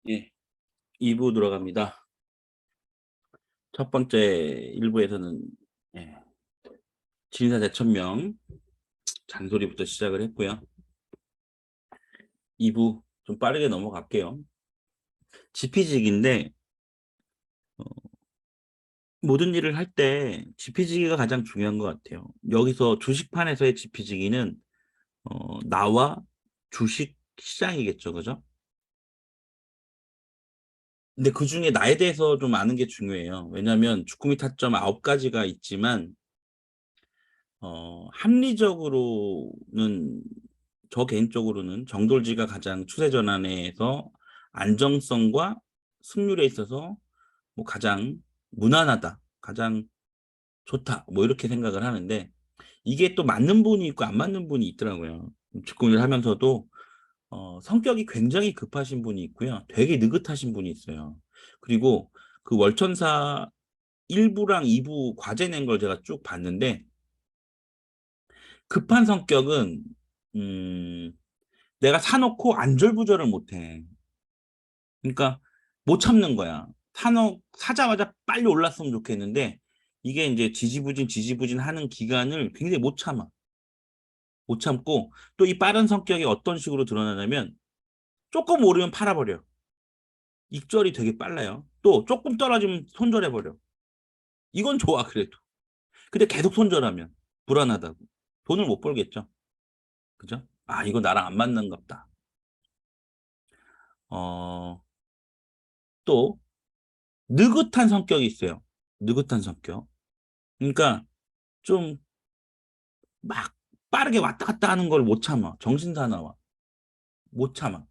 예, 2부 들어갑니다. 첫 번째 1부에서는 예, 진사 대천명 잔소리부터 시작을 했고요. 2부 좀 빠르게 넘어갈게요. 지피지기인데 모든 일을 할 때 지피지기가 가장 중요한 것 같아요. 여기서 주식판에서의 지피지기는 나와 주식 시장이겠죠, 그죠? 근데 그 중에 나에 대해서 좀 아는 게 중요해요. 왜냐하면 주꾸미 타점 9가지가 있지만 합리적으로는 저 개인적으로는 정돌지가 가장 추세 전환에서 안정성과 승률에 있어서 뭐 가장 무난하다, 가장 좋다, 뭐 이렇게 생각을 하는데 이게 또 맞는 분이 있고 안 맞는 분이 있더라고요. 직구를 하면서도 성격이 굉장히 급하신 분이 있고요. 되게 느긋하신 분이 있어요. 그리고 그 월천사 1부랑 2부 과제 낸 걸 제가 쭉 봤는데 급한 성격은 음, 내가 사놓고 안절부절을 못해. 그러니까 못 참는 거야. 사자마자 빨리 올랐으면 좋겠는데 이게 이제 지지부진 하는 기간을 굉장히 못 참아. 못 참고 또 이 빠른 성격이 어떤 식으로 드러나냐면 조금 오르면 팔아버려. 익절이 되게 빨라요. 또 조금 떨어지면 손절해버려. 이건 좋아 그래도. 근데 계속 손절하면 불안하다고. 돈을 못 벌겠죠. 그죠? 아, 이거 나랑 안 맞는가 보다. 어, 또 느긋한 성격이 있어요. 느긋한 성격. 그러니까 좀 막 빠르게 왔다 갔다 하는 걸 못 참아. 정신사나워. 못 참아.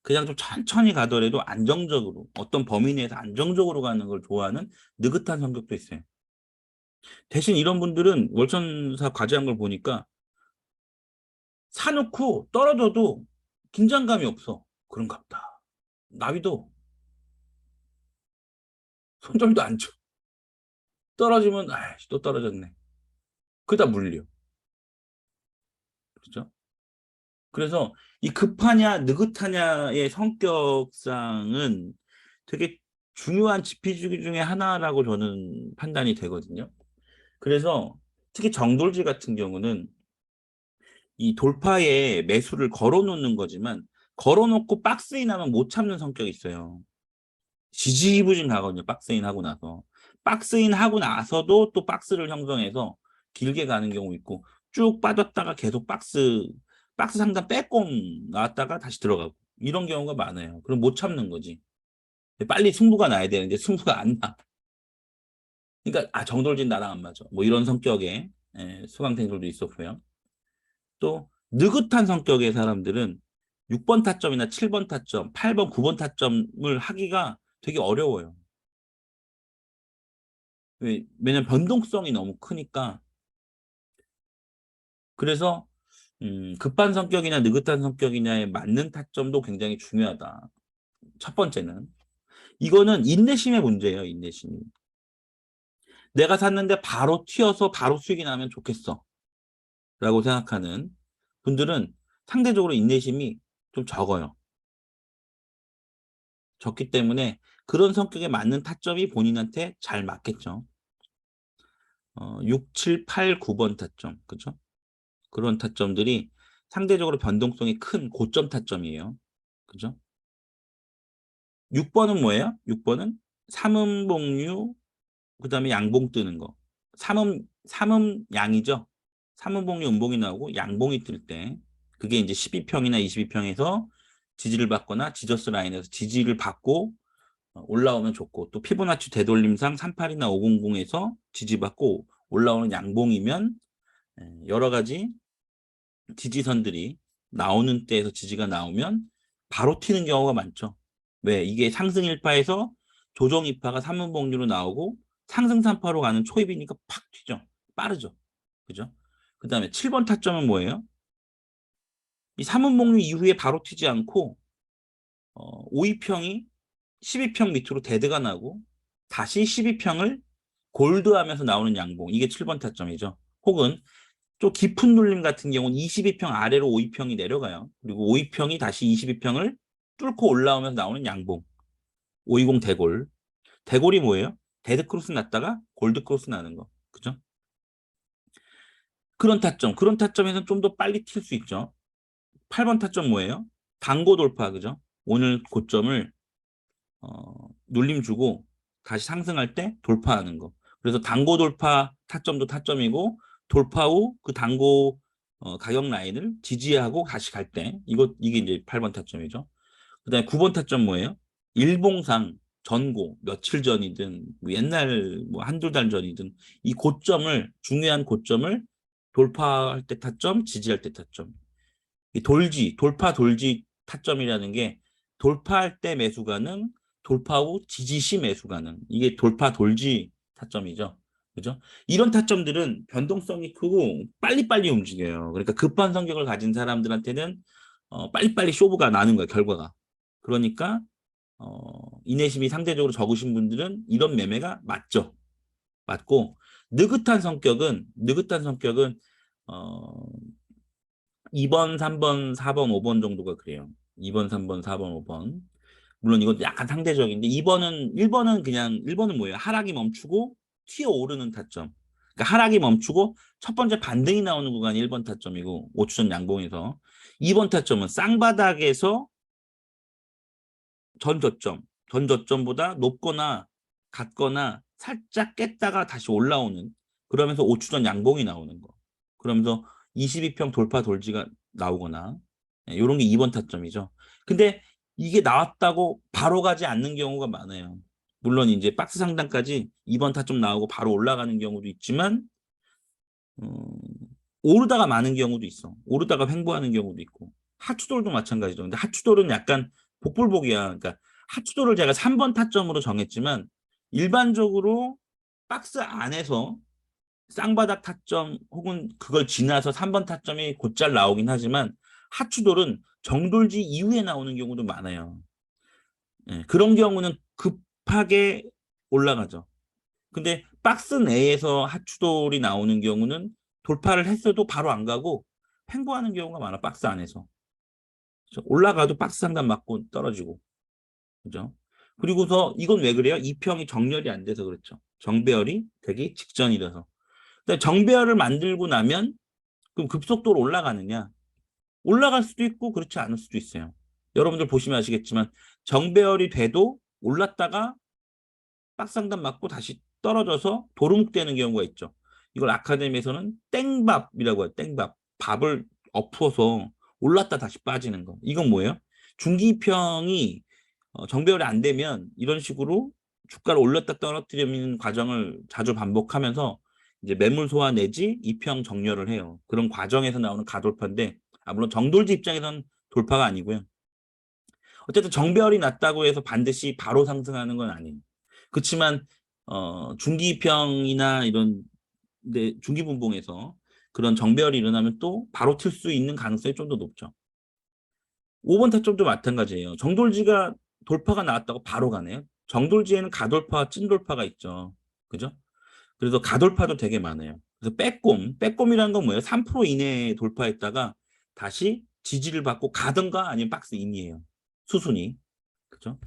그냥 좀 천천히 가더라도 안정적으로 어떤 범위 내에서 안정적으로 가는 걸 좋아하는 느긋한 성격도 있어요. 대신 이런 분들은 월천사 과제한 걸 보니까 사놓고 떨어져도 긴장감이 없어. 그런가 보다. 나비도 손절도 안 쳐. 떨어지면 아이씨 또 떨어졌네. 그다 물려. 그죠? 그래서 이 급하냐 느긋하냐의 성격상은 되게 중요한 지피주기 중에 하나라고 저는 판단이 되거든요. 그래서 특히 정돌지 같은 경우는 이 돌파에 매수를 걸어놓는 거지만 걸어놓고 박스인 하면 못 참는 성격이 있어요. 지지부진 가거든요. 박스인 하고 나서. 박스인 하고 나서도 또 박스를 형성해서 길게 가는 경우 있고 쭉 빠졌다가 계속 박스 상단 빼꼼 나왔다가 다시 들어가고 이런 경우가 많아요. 그럼 못 참는 거지. 빨리 승부가 나야 되는데 승부가 안 나. 그러니까 아 정돌진 나랑 안 맞아. 뭐 이런 성격의 수강생들도 있었고요. 또 느긋한 성격의 사람들은 6번 타점이나 7번 타점, 8번, 9번 타점을 하기가 되게 어려워요. 왜냐면 변동성이 너무 크니까. 그래서 급한 성격이냐 느긋한 성격이냐에 맞는 타점도 굉장히 중요하다. 첫 번째는 이거는 인내심의 문제예요. 인내심. 내가 샀는데 바로 튀어서 바로 수익이 나면 좋겠어 라고 생각하는 분들은 상대적으로 인내심이 좀 적어요. 적기 때문에 그런 성격에 맞는 타점이 본인한테 잘 맞겠죠. 6, 7, 8, 9번 타점. 그죠? 그런 타점들이 상대적으로 변동성이 큰 고점 타점이에요. 그죠? 6번은 뭐예요? 6번은 삼음봉류, 그 다음에 양봉 뜨는 거. 삼음 양이죠. 삼음봉류 음봉이 나오고 양봉이 뜰 때, 그게 이제 12평이나 22평에서 지지를 받거나 지저스 라인에서 지지를 받고 올라오면 좋고, 또 피보나치 되돌림상 38이나 500에서 지지받고 올라오는 양봉이면 여러 가지 지지선들이 나오는 때에서 지지가 나오면 바로 튀는 경우가 많죠. 왜? 이게 상승 1파에서 조정 2파가 3분봉류로 나오고 상승 3파로 가는 초입이니까 팍 튀죠. 빠르죠. 그죠? 그 다음에 7번 타점은 뭐예요? 이 3분봉류 이후에 바로 튀지 않고 5위평이 12평 밑으로 데드가 나고 다시 12평을 골드하면서 나오는 양봉. 이게 7번 타점이죠. 혹은 좀 깊은 눌림 같은 경우는 22평 아래로 5위평이 내려가요. 그리고 5위평이 다시 22평을 뚫고 올라오면서 나오는 양봉. 520 대골. 대골이 뭐예요? 데드크로스 났다가 골드크로스 나는 거. 그죠? 그런 타점에서는 좀 더 빨리 튈 수 있죠. 8번 타점 뭐예요? 단고 돌파, 그죠? 오늘 고점을 눌림 주고 다시 상승할 때 돌파하는 거. 그래서 단고 돌파 타점도 타점이고 돌파 후 그 단고 가격 라인을 지지하고 다시 갈 때 이게 이제 8번 타점이죠. 그다음에 9번 타점 뭐예요? 일봉상 전고 며칠 전이든 뭐 옛날 뭐 한두 달 전이든 이 고점을 중요한 고점을 돌파할 때 타점, 지지할 때 타점. 이 돌파 돌지 타점이라는 게 돌파할 때 매수 가능, 돌파 후 지지 시 매수 가능. 이게 돌파 돌지 타점이죠. 그죠? 이런 타점들은 변동성이 크고 빨리빨리 움직여요. 그러니까 급한 성격을 가진 사람들한테는 빨리빨리 쇼부가 나는 거야, 결과가. 그러니까 인내심이 상대적으로 적으신 분들은 이런 매매가 맞죠. 맞고 느긋한 성격은 어, 2번, 3번, 4번, 5번 정도가 그래요. 2번, 3번, 4번, 5번. 물론 이건 약간 상대적인데 1번은 뭐예요? 하락이 멈추고 튀어오르는 타점. 그러니까 하락이 멈추고 첫 번째 반등이 나오는 구간이 1번 타점이고 5추전 양봉에서 2번 타점은 쌍바닥에서 전 저점보다 높거나 같거나 살짝 깼다가 다시 올라오는 그러면서 5추전 양봉이 나오는 거. 그러면서 22평 돌파 돌지가 나오거나 이런 게 2번 타점이죠. 근데 이게 나왔다고 바로 가지 않는 경우가 많아요. 물론 이제 박스 상단까지 2번 타점 나오고 바로 올라가는 경우도 있지만 어, 오르다가 많은 경우도 있어. 오르다가 횡보하는 경우도 있고. 하추돌도 마찬가지죠. 근데 하추돌은 약간 복불복이야. 그러니까 하추돌을 제가 3번 타점으로 정했지만 일반적으로 박스 안에서 쌍바닥 타점 혹은 그걸 지나서 3번 타점이 곧잘 나오긴 하지만 하추돌은 정돌지 이후에 나오는 경우도 많아요. 예, 그런 경우는 급하게 올라가죠. 근데 박스 내에서 하추돌이 나오는 경우는 돌파를 했어도 바로 안 가고 횡보하는 경우가 많아, 박스 안에서. 그죠? 올라가도 박스 상단 맞고 떨어지고. 그죠? 그리고서 이건 왜 그래요? 이평이 정렬이 안 돼서 그렇죠. 정배열이 되기 직전이라서. 근데 정배열을 만들고 나면 그럼 급속도로 올라가느냐? 올라갈 수도 있고 그렇지 않을 수도 있어요. 여러분들 보시면 아시겠지만 정배열이 돼도 올랐다가 박상단 맞고 다시 떨어져서 도루묵되는 경우가 있죠. 이걸 아카데미에서는 땡밥이라고 해요. 땡밥. 밥을 엎어서 올랐다 다시 빠지는 거. 이건 뭐예요? 중기평이 정배열이 안 되면 이런 식으로 주가를 올렸다 떨어뜨리는 과정을 자주 반복하면서 이제 매물 소화 내지 이평 정렬을 해요. 그런 과정에서 나오는 가돌파인데, 물론 정돌지 입장에서는 돌파가 아니고요. 어쨌든 정배열이 낮다고 해서 반드시 바로 상승하는 건 아니에요. 그렇지만 중기평이나 이런 중기분봉에서 그런 정배열이 일어나면 또 바로 튈 수 있는 가능성이 좀 더 높죠. 5번 타점도 마찬가지예요. 정돌지가 돌파가 나왔다고 바로 가네요. 정돌지에는 가돌파와 찐돌파가 있죠. 그죠? 그래서 가돌파도 되게 많아요. 그래서 빼꼼이라는 건 뭐예요? 3% 이내에 돌파했다가 다시 지지를 받고 가든가 아니면 박스 인이에요. 수순이. 그죠?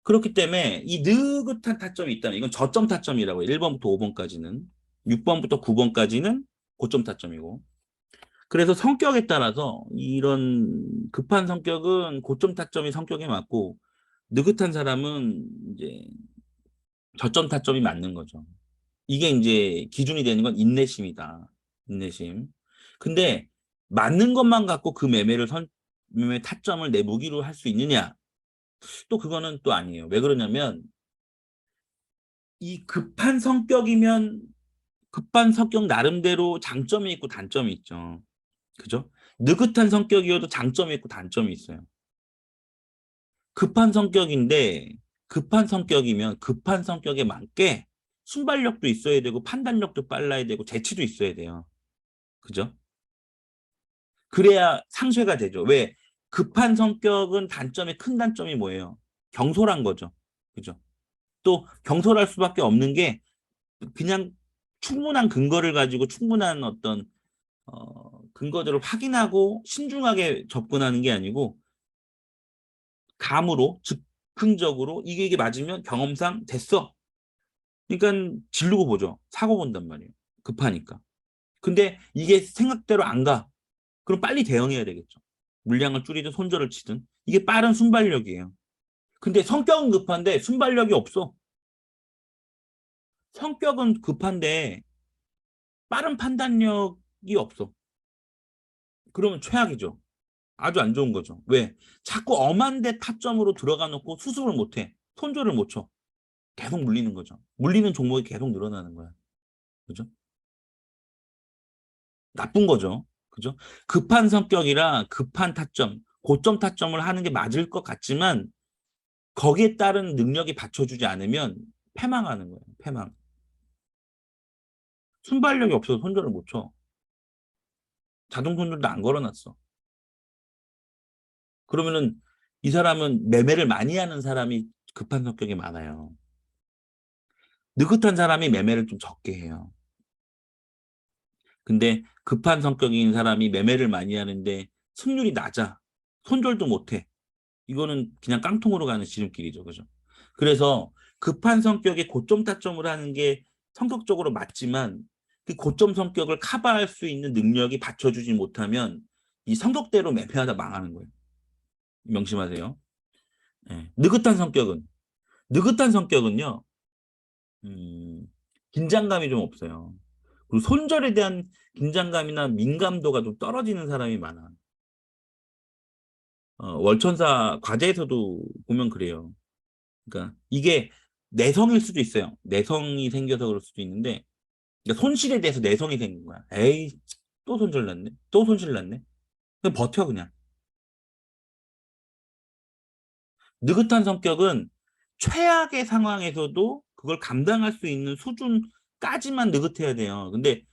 그렇기 때문에 이 느긋한 타점이 있다면 이건 저점 타점이라고 해요. 1번부터 5번까지는. 6번부터 9번까지는 고점 타점이고. 그래서 성격에 따라서 이런 급한 성격은 고점 타점이 성격에 맞고 느긋한 사람은 이제 저점 타점이 맞는 거죠. 이게 이제 기준이 되는 건 인내심이다. 인내심. 근데 맞는 것만 갖고 그 매매 타점을 내 무기로 할 수 있느냐? 또 그거는 또 아니에요. 왜 그러냐면 이 급한 성격 나름대로 장점이 있고 단점이 있죠. 그죠? 느긋한 성격이어도 장점이 있고 단점이 있어요. 급한 성격인데 급한 성격이면 급한 성격에 맞게 순발력도 있어야 되고 판단력도 빨라야 되고 재치도 있어야 돼요. 그죠? 그래야 상쇄가 되죠. 왜? 급한 성격은 큰 단점이 뭐예요? 경솔한 거죠. 그죠? 또 경솔할 수밖에 없는 게 그냥 충분한 근거를 가지고 충분한 어떤 근거들을 확인하고 신중하게 접근하는 게 아니고 감으로 즉흥적으로 이게 맞으면 경험상 됐어. 그러니까 지르고 보죠. 사고 본단 말이에요. 급하니까. 근데 이게 생각대로 안 가. 그럼 빨리 대응해야 되겠죠. 물량을 줄이든 손절을 치든. 이게 빠른 순발력이에요. 근데 성격은 급한데 순발력이 없어. 성격은 급한데 빠른 판단력이 없어. 그러면 최악이죠. 아주 안 좋은 거죠. 왜? 자꾸 엄한 데 타점으로 들어가 놓고 수습을 못 해. 손절을 못 쳐. 계속 물리는 거죠. 물리는 종목이 계속 늘어나는 거야. 그죠? 나쁜 거죠. 그죠? 급한 성격이라 급한 타점, 고점 타점을 하는 게 맞을 것 같지만 거기에 따른 능력이 받쳐주지 않으면 패망하는 거예요. 패망. 순발력이 없어서 손절을 못 쳐. 자동 손절도 안 걸어놨어. 그러면은 이 사람은 매매를 많이 하는 사람이 급한 성격이 많아요. 느긋한 사람이 매매를 좀 적게 해요. 근데 급한 성격인 사람이 매매를 많이 하는데 승률이 낮아. 손절도 못 해. 이거는 그냥 깡통으로 가는 지름길이죠. 그죠? 그래서 급한 성격의 고점 타점을 하는 게 성격적으로 맞지만 그 고점 성격을 커버할 수 있는 능력이 받쳐주지 못하면 이 성격대로 매매하다 망하는 거예요. 명심하세요. 네. 느긋한 성격은요, 음, 긴장감이 좀 없어요. 그리고 손절에 대한 긴장감이나 민감도가 좀 떨어지는 사람이 많아. 월천사 과제에서도 보면 그래요. 그러니까 이게 내성일 수도 있어요. 내성이 생겨서 그럴 수도 있는데, 그러니까 손실에 대해서 내성이 생긴 거야. 에이, 또 손절 났네. 또 손실 났네. 그냥 버텨 그냥. 느긋한 성격은 최악의 상황에서도 그걸 감당할 수 있는 수준까지만 느긋해야 돼요. 근데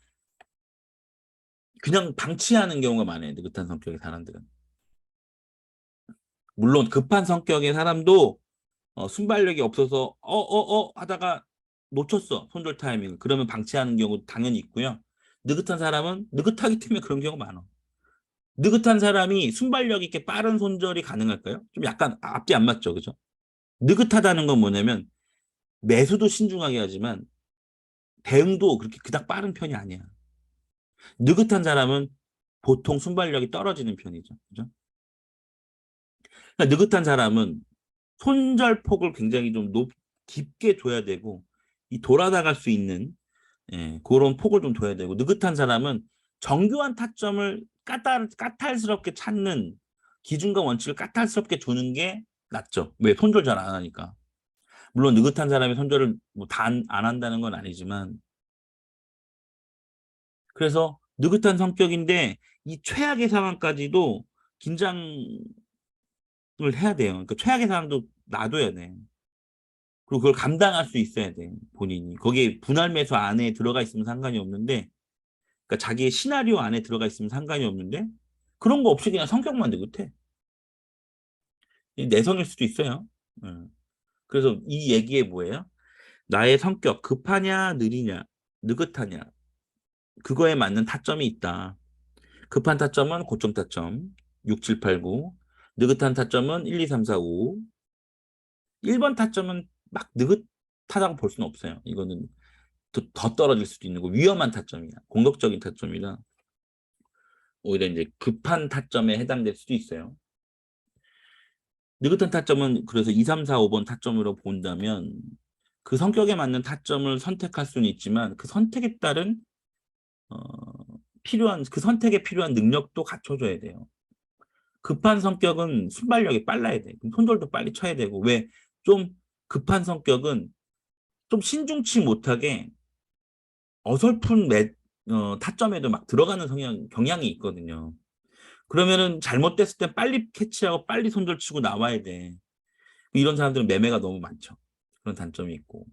그냥 방치하는 경우가 많아요. 느긋한 성격의 사람들은. 물론 급한 성격의 사람도 순발력이 없어서 하다가 놓쳤어. 손절 타이밍을. 그러면 방치하는 경우 당연히 있고요. 느긋한 사람은 느긋하기 때문에 그런 경우가 많아. 느긋한 사람이 순발력 있게 빠른 손절이 가능할까요? 좀 약간 앞뒤 안 맞죠. 그죠? 느긋하다는 건 뭐냐면 매수도 신중하게 하지만 대응도 그렇게 그닥 빠른 편이 아니야. 느긋한 사람은 보통 순발력이 떨어지는 편이죠. 그죠? 그러니까 느긋한 사람은 손절폭을 굉장히 좀 깊게 둬야 되고 이 돌아나갈 수 있는 그런 폭을 좀 둬야 되고 느긋한 사람은 정교한 타점을 까탈스럽게 찾는 기준과 원칙을 까탈스럽게 두는 게 낫죠. 왜? 손절 잘 안 하니까. 물론 느긋한 사람이 손절을 뭐 다 안 한다는 건 아니지만 그래서 느긋한 성격인데 이 최악의 상황까지도 긴장을 해야 돼요. 그러니까 최악의 상황도 놔둬야 돼. 그리고 그걸 감당할 수 있어야 돼, 본인이. 거기에 분할 매수 안에 들어가 있으면 상관이 없는데, 그러니까 자기의 시나리오 안에 들어가 있으면 상관이 없는데, 그런 거 없이 그냥 성격만 느긋해. 내성일 수도 있어요. 그래서 이 얘기에 뭐예요? 나의 성격, 급하냐, 느리냐, 느긋하냐, 그거에 맞는 타점이 있다. 급한 타점은 고점 타점, 6, 7, 8, 9. 느긋한 타점은 1, 2, 3, 4, 5. 1번 타점은 막 느긋하다고 볼 수는 없어요. 이거는 더 떨어질 수도 있는 거 위험한 타점이야. 공격적인 타점이라 오히려 이제 급한 타점에 해당될 수도 있어요. 느긋한 타점은 그래서 2, 3, 4, 5번 타점으로 본다면 그 성격에 맞는 타점을 선택할 수는 있지만 그 선택에 따른 어, 필요한 그 선택에 필요한 능력도 갖춰줘야 돼요. 급한 성격은 순발력이 빨라야 돼. 손절도 빨리 쳐야 되고 왜 좀 급한 성격은 좀 신중치 못하게 어설픈 타점에도 막 들어가는 경향이 있거든요. 그러면은 잘못됐을 때 빨리 캐치하고 빨리 손절치고 나와야 돼. 이런 사람들은 매매가 너무 많죠. 그런 단점이 있고.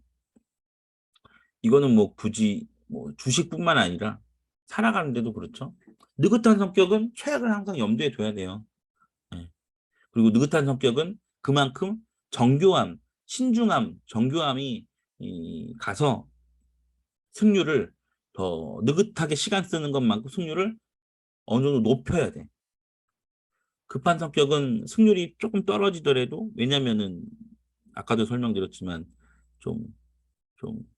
이거는 뭐 굳이 뭐 주식뿐만 아니라 살아가는데도 그렇죠. 느긋한 성격은 최악을 항상 염두에 둬야 돼요. 예. 그리고 느긋한 성격은 그만큼 정교함, 신중함, 정교함이 가서 승률을 더 느긋하게 시간 쓰는 것만큼 승률을 어느 정도 높여야 돼. 급한 성격은 승률이 조금 떨어지더라도, 왜냐면은 아까도 설명드렸지만 좀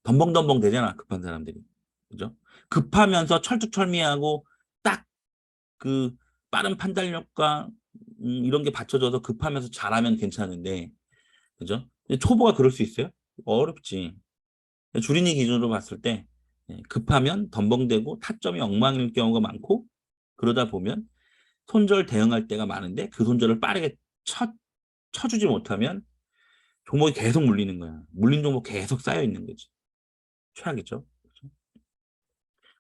덤벙덤벙 되잖아, 급한 사람들이. 그죠? 급하면서 철두철미하고 딱 그 빠른 판단력과 이런 게 받쳐져서 급하면서 잘하면 괜찮은데, 그죠? 근데 초보가 그럴 수 있어요? 어렵지. 주린이 기준으로 봤을 때 급하면 덤벙대고 타점이 엉망일 경우가 많고, 그러다 보면 손절 대응할 때가 많은데 그 손절을 빠르게 쳐주지 못하면 종목이 계속 물리는 거야. 물린 종목 계속 쌓여 있는 거지. 최악이죠.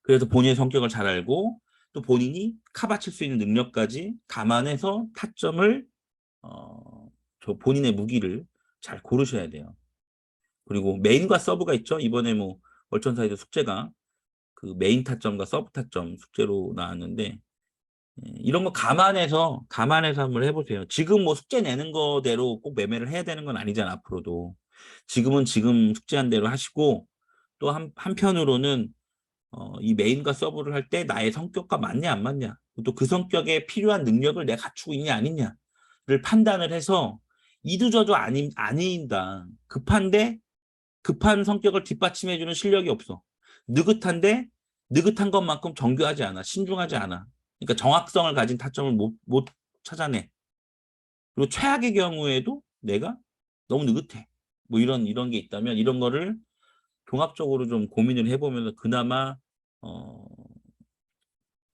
그래서 본인의 성격을 잘 알고 또 본인이 카바칠 수 있는 능력까지 감안해서 타점을 저 본인의 무기를 잘 고르셔야 돼요. 그리고 메인과 서브가 있죠. 이번에 뭐 월천사에도 숙제가 그 메인 타점과 서브 타점 숙제로 나왔는데, 이런 거 감안해서 한번 해보세요. 지금 뭐 숙제 내는 거대로 꼭 매매를 해야 되는 건 아니잖아, 앞으로도. 지금은 지금 숙제한 대로 하시고, 또 한편으로는 이 메인과 서브를 할 때 나의 성격과 맞냐 안 맞냐, 또 그 성격에 필요한 능력을 내가 갖추고 있냐 아니냐를 판단을 해서 이도저도 아닌다. 급한 성격을 뒷받침해주는 실력이 없어. 느긋한데 느긋한 것만큼 정교하지 않아. 신중하지 않아. 그러니까 정확성을 가진 타점을 못 찾아내. 그리고 최악의 경우에도 내가 너무 느긋해. 뭐 이런 게 있다면 이런 거를 종합적으로 좀 고민을 해보면 그나마 어,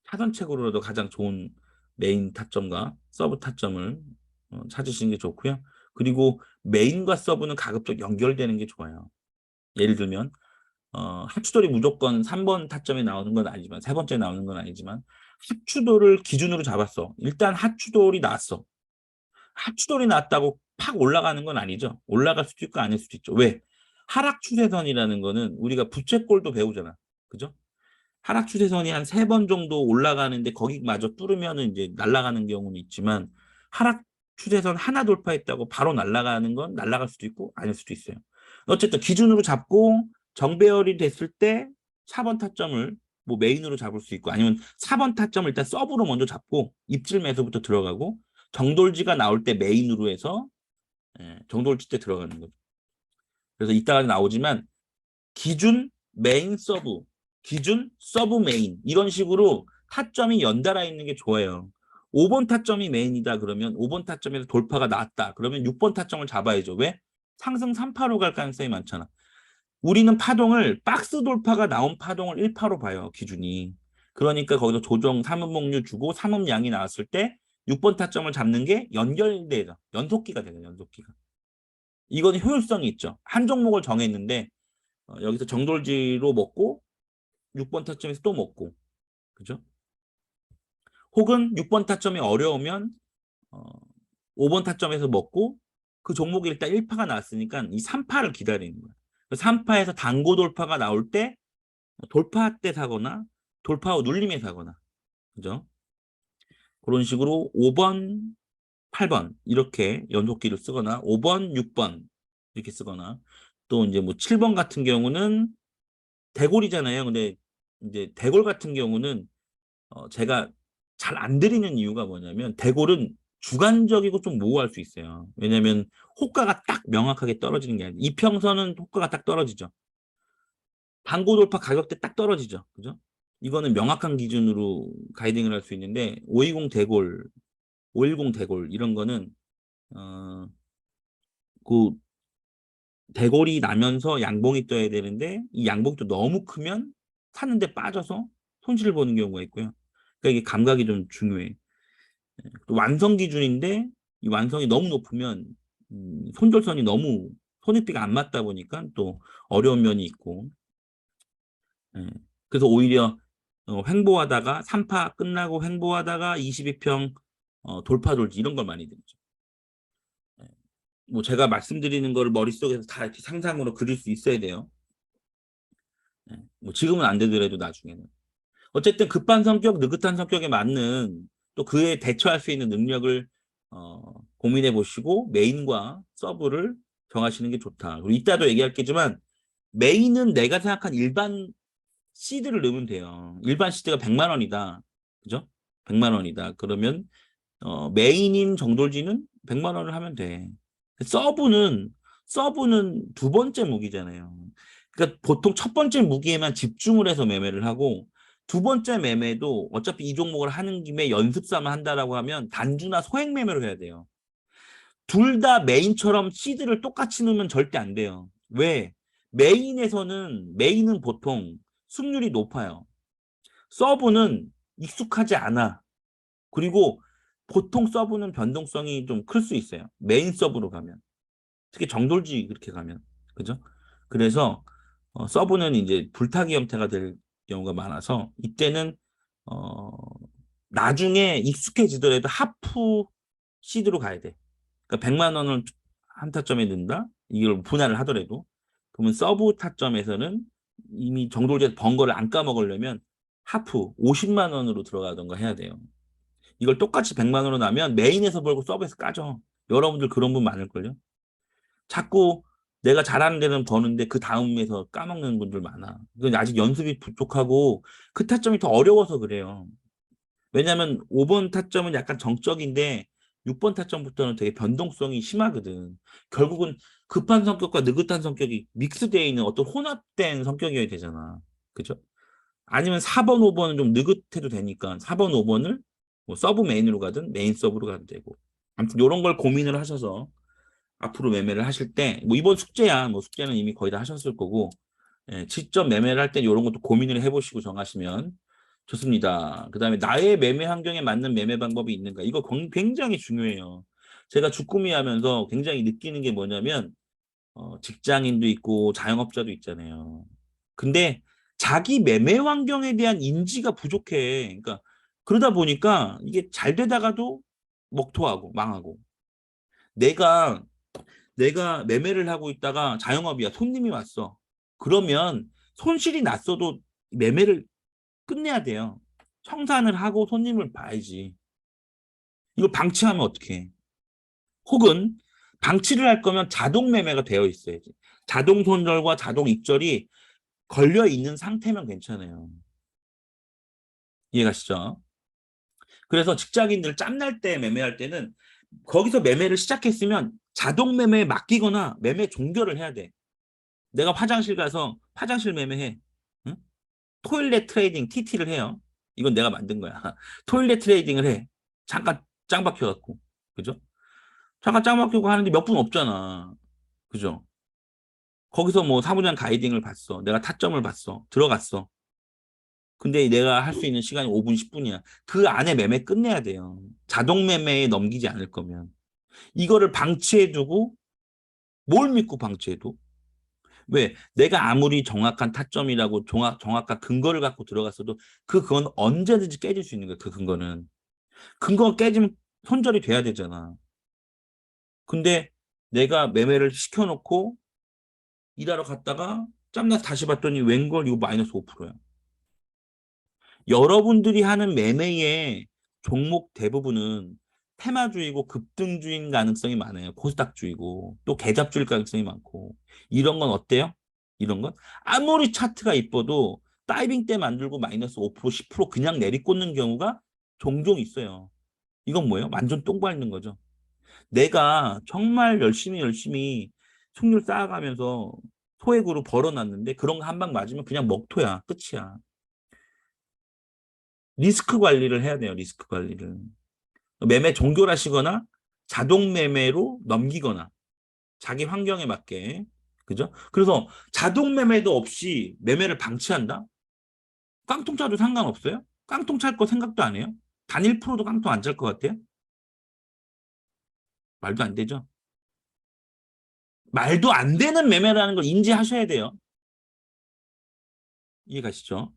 타선책으로도 가장 좋은 메인 타점과 서브 타점을 찾으시는 게 좋고요. 그리고 메인과 서브는 가급적 연결되는 게 좋아요. 예를 들면 하추돌이 무조건 3번 타점에 나오는 건 아니지만, 세 번째 나오는 건 아니지만, 하추돌을 기준으로 잡았어. 일단 하추돌이 나왔어. 하추돌이 났다고 팍 올라가는 건 아니죠. 올라갈 수도 있고 아닐 수도 있죠. 왜? 하락 추세선이라는 거는 우리가 부채꼴도 배우잖아. 그죠? 하락 추세선이 한 3번 정도 올라가는데 거기마저 뚫으면은 이제 날아가는 경우는 있지만, 하락 추세선 하나 돌파했다고 바로 날아가는 건 날아갈 수도 있고 아닐 수도 있어요. 어쨌든 기준으로 잡고 정배열이 됐을 때 4번 타점을 뭐 메인으로 잡을 수 있고, 아니면 4번 타점을 일단 서브로 먼저 잡고 입질 매수부터 들어가고, 정돌지가 나올 때 메인으로 해서 정돌지 때 들어가는 거죠. 그래서 이따가 나오지만 기준 메인 서브, 기준 서브 메인, 이런 식으로 타점이 연달아 있는 게 좋아요. 5번 타점이 메인이다 그러면 5번 타점에서 돌파가 나왔다 그러면 6번 타점을 잡아야죠. 왜? 상승 3파로 갈 가능성이 많잖아. 우리는 파동을 박스 돌파가 나온 파동을 1파로 봐요, 기준이. 그러니까 거기서 조정 3음목류 주고 3음양이 나왔을 때 6번 타점을 잡는 게 연결돼요. 연속기가 되는 연속기가. 이건 효율성이 있죠. 한 종목을 정했는데 여기서 정돌지로 먹고 6번 타점에서 또 먹고, 그죠? 혹은 6번 타점이 어려우면 어, 5번 타점에서 먹고 그 종목이 일단 1파가 나왔으니까 이 3파를 기다리는 거야. 3파에서 단고 돌파가 나올 때 돌파 때 사거나 돌파 후 눌림에 사거나, 그죠? 그런 식으로 5번, 8번 이렇게 연속기를 쓰거나 5번, 6번 이렇게 쓰거나, 또 이제 뭐 7번 같은 경우는 대골이잖아요. 근데 이제 대골 같은 경우는 제가 잘 안 드리는 이유가 뭐냐면, 대골은 주관적이고 좀 모호할 수 있어요. 왜냐하면 호가가 딱 명확하게 떨어지는 게 아니에요. 이평선은 호가가 딱 떨어지죠. 단고 돌파 가격대 딱 떨어지죠. 그죠? 이거는 명확한 기준으로 가이딩을 할 수 있는데, 520 대골, 510 대골 이런 거는 어, 그 대골이 나면서 양봉이 떠야 되는데 이 양봉이 또 너무 크면 샀는데 빠져서 손실을 보는 경우가 있고요. 그러니까 이게 감각이 좀 중요해. 또 완성 기준인데 이 완성이 너무 높으면 손절선이 너무 손익비가 안 맞다 보니까 또 어려운 면이 있고, 예. 그래서 오히려 횡보하다가 3파 끝나고 횡보하다가 22평 돌파 돌지 이런 걸 많이 들죠. 예. 뭐 제가 말씀드리는 거를 머릿속에서 다 이렇게 상상으로 그릴 수 있어야 돼요. 예. 뭐 지금은 안 되더라도 나중에는. 어쨌든 급한 성격, 느긋한 성격에 맞는 또 그에 대처할 수 있는 능력을 고민해 보시고 메인과 서브를 정하시는 게 좋다. 그리고 이따도 얘기할 게지만 메인은 내가 생각한 일반 시드를 넣으면 돼요. 일반 시드가 100만 원이다. 그죠? 100만 원이다. 그러면 메인인 정돌지는 100만 원을 하면 돼. 서브는 두 번째 무기잖아요. 그러니까 보통 첫 번째 무기에만 집중을 해서 매매를 하고 두 번째 매매도 어차피 이 종목을 하는 김에 연습 삼아 한다라고 하면 단주나 소액 매매로 해야 돼요. 둘 다 메인처럼 시드를 똑같이 넣으면 절대 안 돼요. 왜? 메인은 보통 승률이 높아요. 서브는 익숙하지 않아. 그리고 보통 서브는 변동성이 좀 클 수 있어요. 메인 서브로 가면. 특히 정돌지 그렇게 가면. 그죠? 그래서 서브는 이제 불타기 형태가 될 경우가 많아서 이때는 어, 나중에 익숙해지더라도 하프 시드로 가야 돼. 그러니까 100만 원을 한 타점에 넣는다? 이걸 분할을 하더라도. 그러면 서브 타점에서는 이미 정돌제에서 번 거를 안 까먹으려면 하프 50만 원으로 들어가던가 해야 돼요. 이걸 똑같이 100만 원으로 나면 메인에서 벌고 서브에서 까져. 여러분들 그런 분 많을걸요? 자꾸 내가 잘하는 데는 버는데 그 다음에서 까먹는 분들 많아. 이건 아직 연습이 부족하고 그 타점이 더 어려워서 그래요. 왜냐하면 5번 타점은 약간 정적인데 6번 타점부터는 되게 변동성이 심하거든. 결국은 급한 성격과 느긋한 성격이 믹스되어 있는 어떤 혼합된 성격이어야 되잖아. 그죠? 아니면 4번, 5번은 좀 느긋해도 되니까 4번, 5번을 뭐 서브 메인으로 가든 메인 서브로 가도 되고. 아무튼 이런 걸 고민을 하셔서 앞으로 매매를 하실 때, 뭐 이번 숙제야, 뭐 숙제는 이미 거의 다 하셨을 거고, 예, 직접 매매를 할 때 이런 것도 고민을 해보시고 정하시면 좋습니다. 그 다음에 나의 매매 환경에 맞는 매매 방법이 있는가? 이거 굉장히 중요해요. 제가 주꾸미 하면서 굉장히 느끼는 게 뭐냐면, 직장인도 있고 자영업자도 있잖아요. 근데 자기 매매 환경에 대한 인지가 부족해. 그러니까 그러다 보니까 이게 잘 되다가도 먹토하고 망하고. 내가 내가 매매를 하고 있다가 자영업이야. 손님이 왔어. 그러면 손실이 났어도 매매를 끝내야 돼요. 청산을 하고 손님을 봐야지. 이걸 방치하면 어떡해. 혹은 방치를 할 거면 자동 매매가 되어 있어야지. 자동 손절과 자동 익절이 걸려 있는 상태면 괜찮아요. 이해가시죠? 그래서 직장인들 짬날 때 매매할 때는 거기서 매매를 시작했으면 자동 매매에 맡기거나 매매 종결을 해야 돼. 내가 화장실 가서 화장실 매매해. 응? 토일렛 트레이딩 TT를 해요. 이건 내가 만든 거야. 토일렛 트레이딩을 해. 잠깐 짱 박혀갖고. 그죠? 잠깐 짱 박히고 하는데 몇 분 없잖아. 그죠? 거기서 뭐 사무장 가이딩을 봤어. 내가 타점을 봤어. 들어갔어. 근데 내가 할 수 있는 시간이 5분, 10분이야. 그 안에 매매 끝내야 돼요. 자동 매매에 넘기지 않을 거면. 이거를 방치해두고 뭘 믿고 방치해도? 왜? 내가 아무리 정확한 타점이라고 정확한 근거를 갖고 들어갔어도 그건 언제든지 깨질 수 있는 거야. 그 근거는. 근거가 깨지면 손절이 돼야 되잖아. 근데 내가 매매를 시켜놓고 일하러 갔다가 짬나서 다시 봤더니 웬걸 이거 마이너스 5%야. 여러분들이 하는 매매의 종목 대부분은 테마주의고 급등주의인 가능성이 많아요. 코스닥주의고 또 개잡주의일 가능성이 많고 이런 건 어때요? 이런 건 아무리 차트가 이뻐도 다이빙 때 만들고 마이너스 5% 10% 그냥 내리꽂는 경우가 종종 있어요. 이건 뭐예요? 완전 똥 밟는 거죠. 내가 정말 열심히 승률 쌓아가면서 소액으로 벌어놨는데 그런 거 한 방 맞으면 그냥 먹토야. 끝이야. 리스크 관리를 해야 돼요. 리스크 관리를. 매매 종결하시거나 자동 매매로 넘기거나 자기 환경에 맞게. 그죠? 그래서 자동 매매도 없이 매매를 방치한다? 깡통 차도 상관없어요? 깡통 찰 거 생각도 안 해요? 단 1%도 깡통 안 찰 것 같아요? 말도 안 되죠? 말도 안 되는 매매라는 걸 인지하셔야 돼요. 이해가시죠?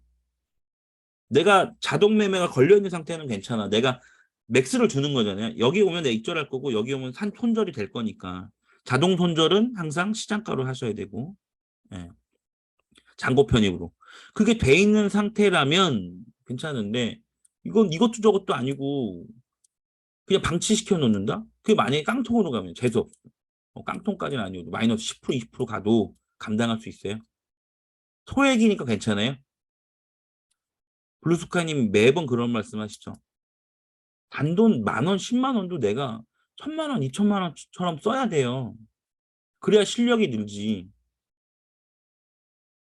내가 자동 매매가 걸려있는 상태는 괜찮아. 내가 맥스를 주는 거잖아요. 여기 오면 내 익절할 거고 여기 오면 손절이 될 거니까. 자동 손절은 항상 시장가로 하셔야 되고 예. 잔고 편입으로. 그게 돼 있는 상태라면 괜찮은데 이건 이것도 저것도 아니고 그냥 방치시켜 놓는다? 그게 만약에 깡통으로 가면 재수없어. 깡통까지는 아니어도 마이너스 10% 20% 가도 감당할 수 있어요. 소액이니까 괜찮아요. 블루스카님 매번 그런 말씀 하시죠. 단돈 10,000원, 10만 원도 내가 1,000만 원, 2천만 원처럼 써야 돼요. 그래야 실력이 늘지.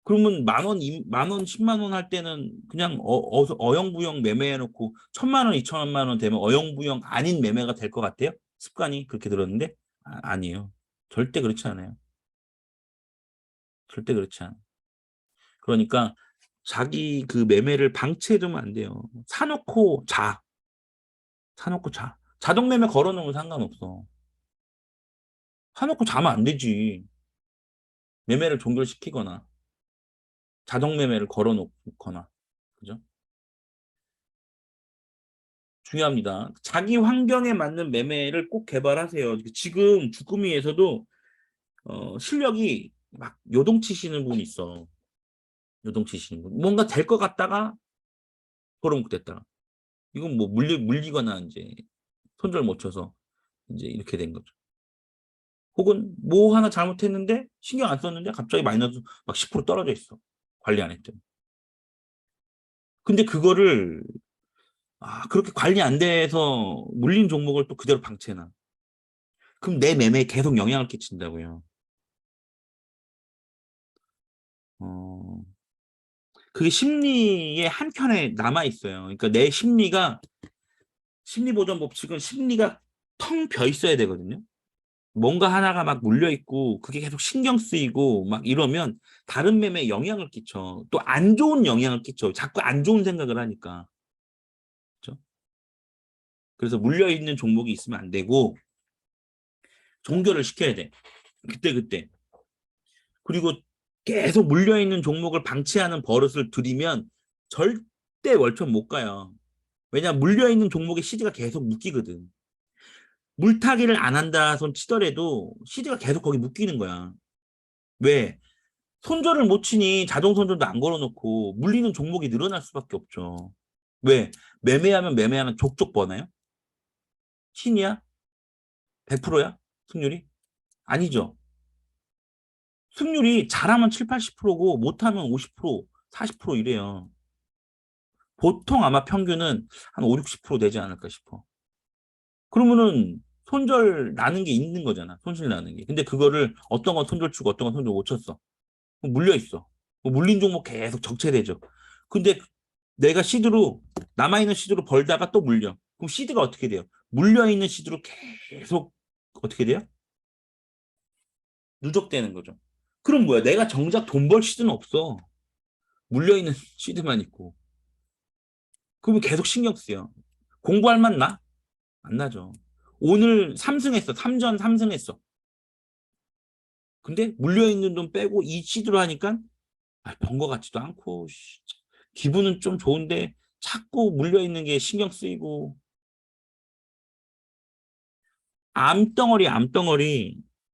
그러면 10,000원, 10,000원, 10만 원 할 때는 그냥 어영부영 매매해놓고 1,000만 원, 2천만 원 되면 어영부영 아닌 매매가 될 것 같아요? 습관이 그렇게 들었는데 아니에요. 절대 그렇지 않아요. 절대 그렇지 않아요. 그러니까 자기 그 매매를 방치해두면 안 돼요. 사놓고 자. 사놓고 자. 자동 매매 걸어놓으면 상관없어. 사놓고 자면 안 되지. 매매를 종결시키거나 자동 매매를 걸어놓거나. 그죠? 중요합니다. 자기 환경에 맞는 매매를 꼭 개발하세요. 지금 주꾸미에서도 실력이 막 요동치시는 분이 있어. 요동치시는 분. 뭔가 될 것 같다가 소름 됐다. 이건 뭐 물리거나 이제 손절 못 쳐서 이제 이렇게 된 거죠. 혹은 뭐 하나 잘못했는데 신경 안 썼는데 갑자기 마이너스 막 10% 떨어져 있어. 관리 안 했더니. 근데 그거를 그렇게 관리 안 돼서 물린 종목을 또 그대로 방치해놔. 그럼 내 매매에 계속 영향을 끼친다고요. 어, 그게 심리의 한켠에 남아 있어요. 그러니까 내 심리 보전 법칙은 심리가 텅 비어 있어야 되거든요. 뭔가 하나가 막 물려 있고 그게 계속 신경 쓰이고 막 이러면 다른 매매에 영향을 끼쳐. 또 안 좋은 영향을 끼쳐. 자꾸 안 좋은 생각을 하니까. 그렇죠? 그래서 물려 있는 종목이 있으면 안 되고 종결을 시켜야 돼. 그때. 그리고 계속 물려 있는 종목을 방치하는 버릇을 들이면 절대 월천 못 가요. 왜냐하면 물려 있는 종목에 시드가 계속 묶이거든. 물타기를 안 한다 손 치더라도 시드가 계속 거기 묶이는 거야. 왜? 손절을 못 치니 자동 손절도 안 걸어놓고 물리는 종목이 늘어날 수밖에 없죠. 왜? 매매하면 매매하면 족족 버나요? 신이야? 100%야? 승률이? 아니죠. 승률이 잘하면 7, 80%고 못하면 50%, 40% 이래요. 보통 아마 평균은 한 5, 60% 되지 않을까 싶어. 그러면은 손절 나는 게 있는 거잖아. 손실 나는 게. 근데 그거를 어떤 건 손절 주고 어떤 건 손절 못 쳤어. 물려 있어. 물린 종목 계속 적체되죠. 근데 내가 시드로 남아있는 시드로 벌다가 또 물려. 그럼 시드가 어떻게 돼요? 물려 있는 시드로 계속 어떻게 돼요? 누적되는 거죠. 그럼 뭐야? 내가 정작 돈 벌 시드는 없어. 물려 있는 시드만 있고. 그러면 계속 신경 쓰여. 공부할 맛 나? 안 나죠. 오늘 3승했어. 3전 3승했어. 근데 물려 있는 돈 빼고 이 시드로 하니까 번 거 같지도 않고 기분은 좀 좋은데 자꾸 물려 있는 게 신경 쓰이고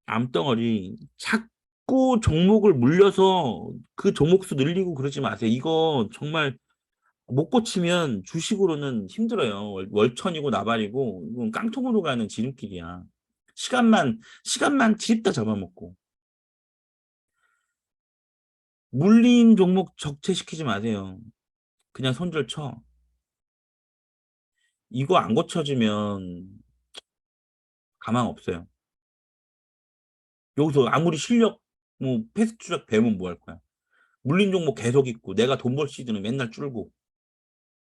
암덩어리 자꾸 종목을 물려서 그 종목 수 늘리고 그러지 마세요. 이거 정말 못 고치면 주식으로는 힘들어요. 월천이고 나발이고 이건 깡통으로 가는 지름길이야. 시간만 집다 잡아먹고 물린 종목 적체시키지 마세요. 그냥 손절 쳐. 이거 안 고쳐지면 가망 없어요. 여기서 아무리 실력 뭐 패스트트랙 배우면 뭐 할 거야. 물린 종목 계속 있고 내가 돈 벌 시드는 맨날 줄고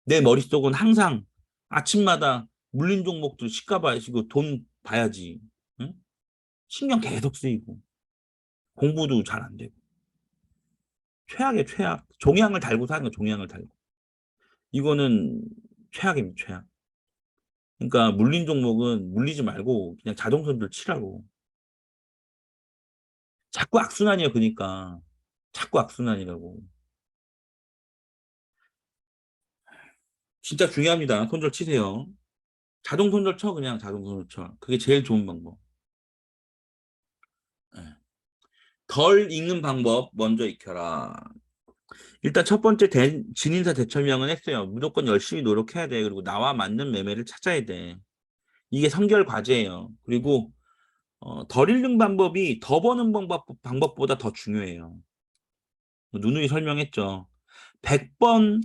내 머릿속은 항상 아침마다 물린 종목들 시가 봐야지고 돈 봐야지. 응? 신경 계속 쓰이고 공부도 잘 안 되고 최악의 최악. 종양을 달고 사는 거 종양을 달고 이거는 최악입니다. 최악. 그러니까 물린 종목은 물리지 말고 그냥 자동선들 치라고. 자꾸 악순환이에요. 그러니까 자꾸 악순환이라고. 진짜 중요합니다. 손절 치세요. 자동 손절 쳐 그냥 자동 손절 쳐. 그게 제일 좋은 방법. 예. 덜 읽는 방법 먼저 익혀라. 일단 첫 번째 진인사 대처명은 했어요. 무조건 열심히 노력해야 돼. 그리고 나와 맞는 매매를 찾아야 돼. 이게 선결 과제예요. 그리고 덜 읽는 방법이 더 버는 방법보다 더 중요해요. 누누이 설명했죠. 100번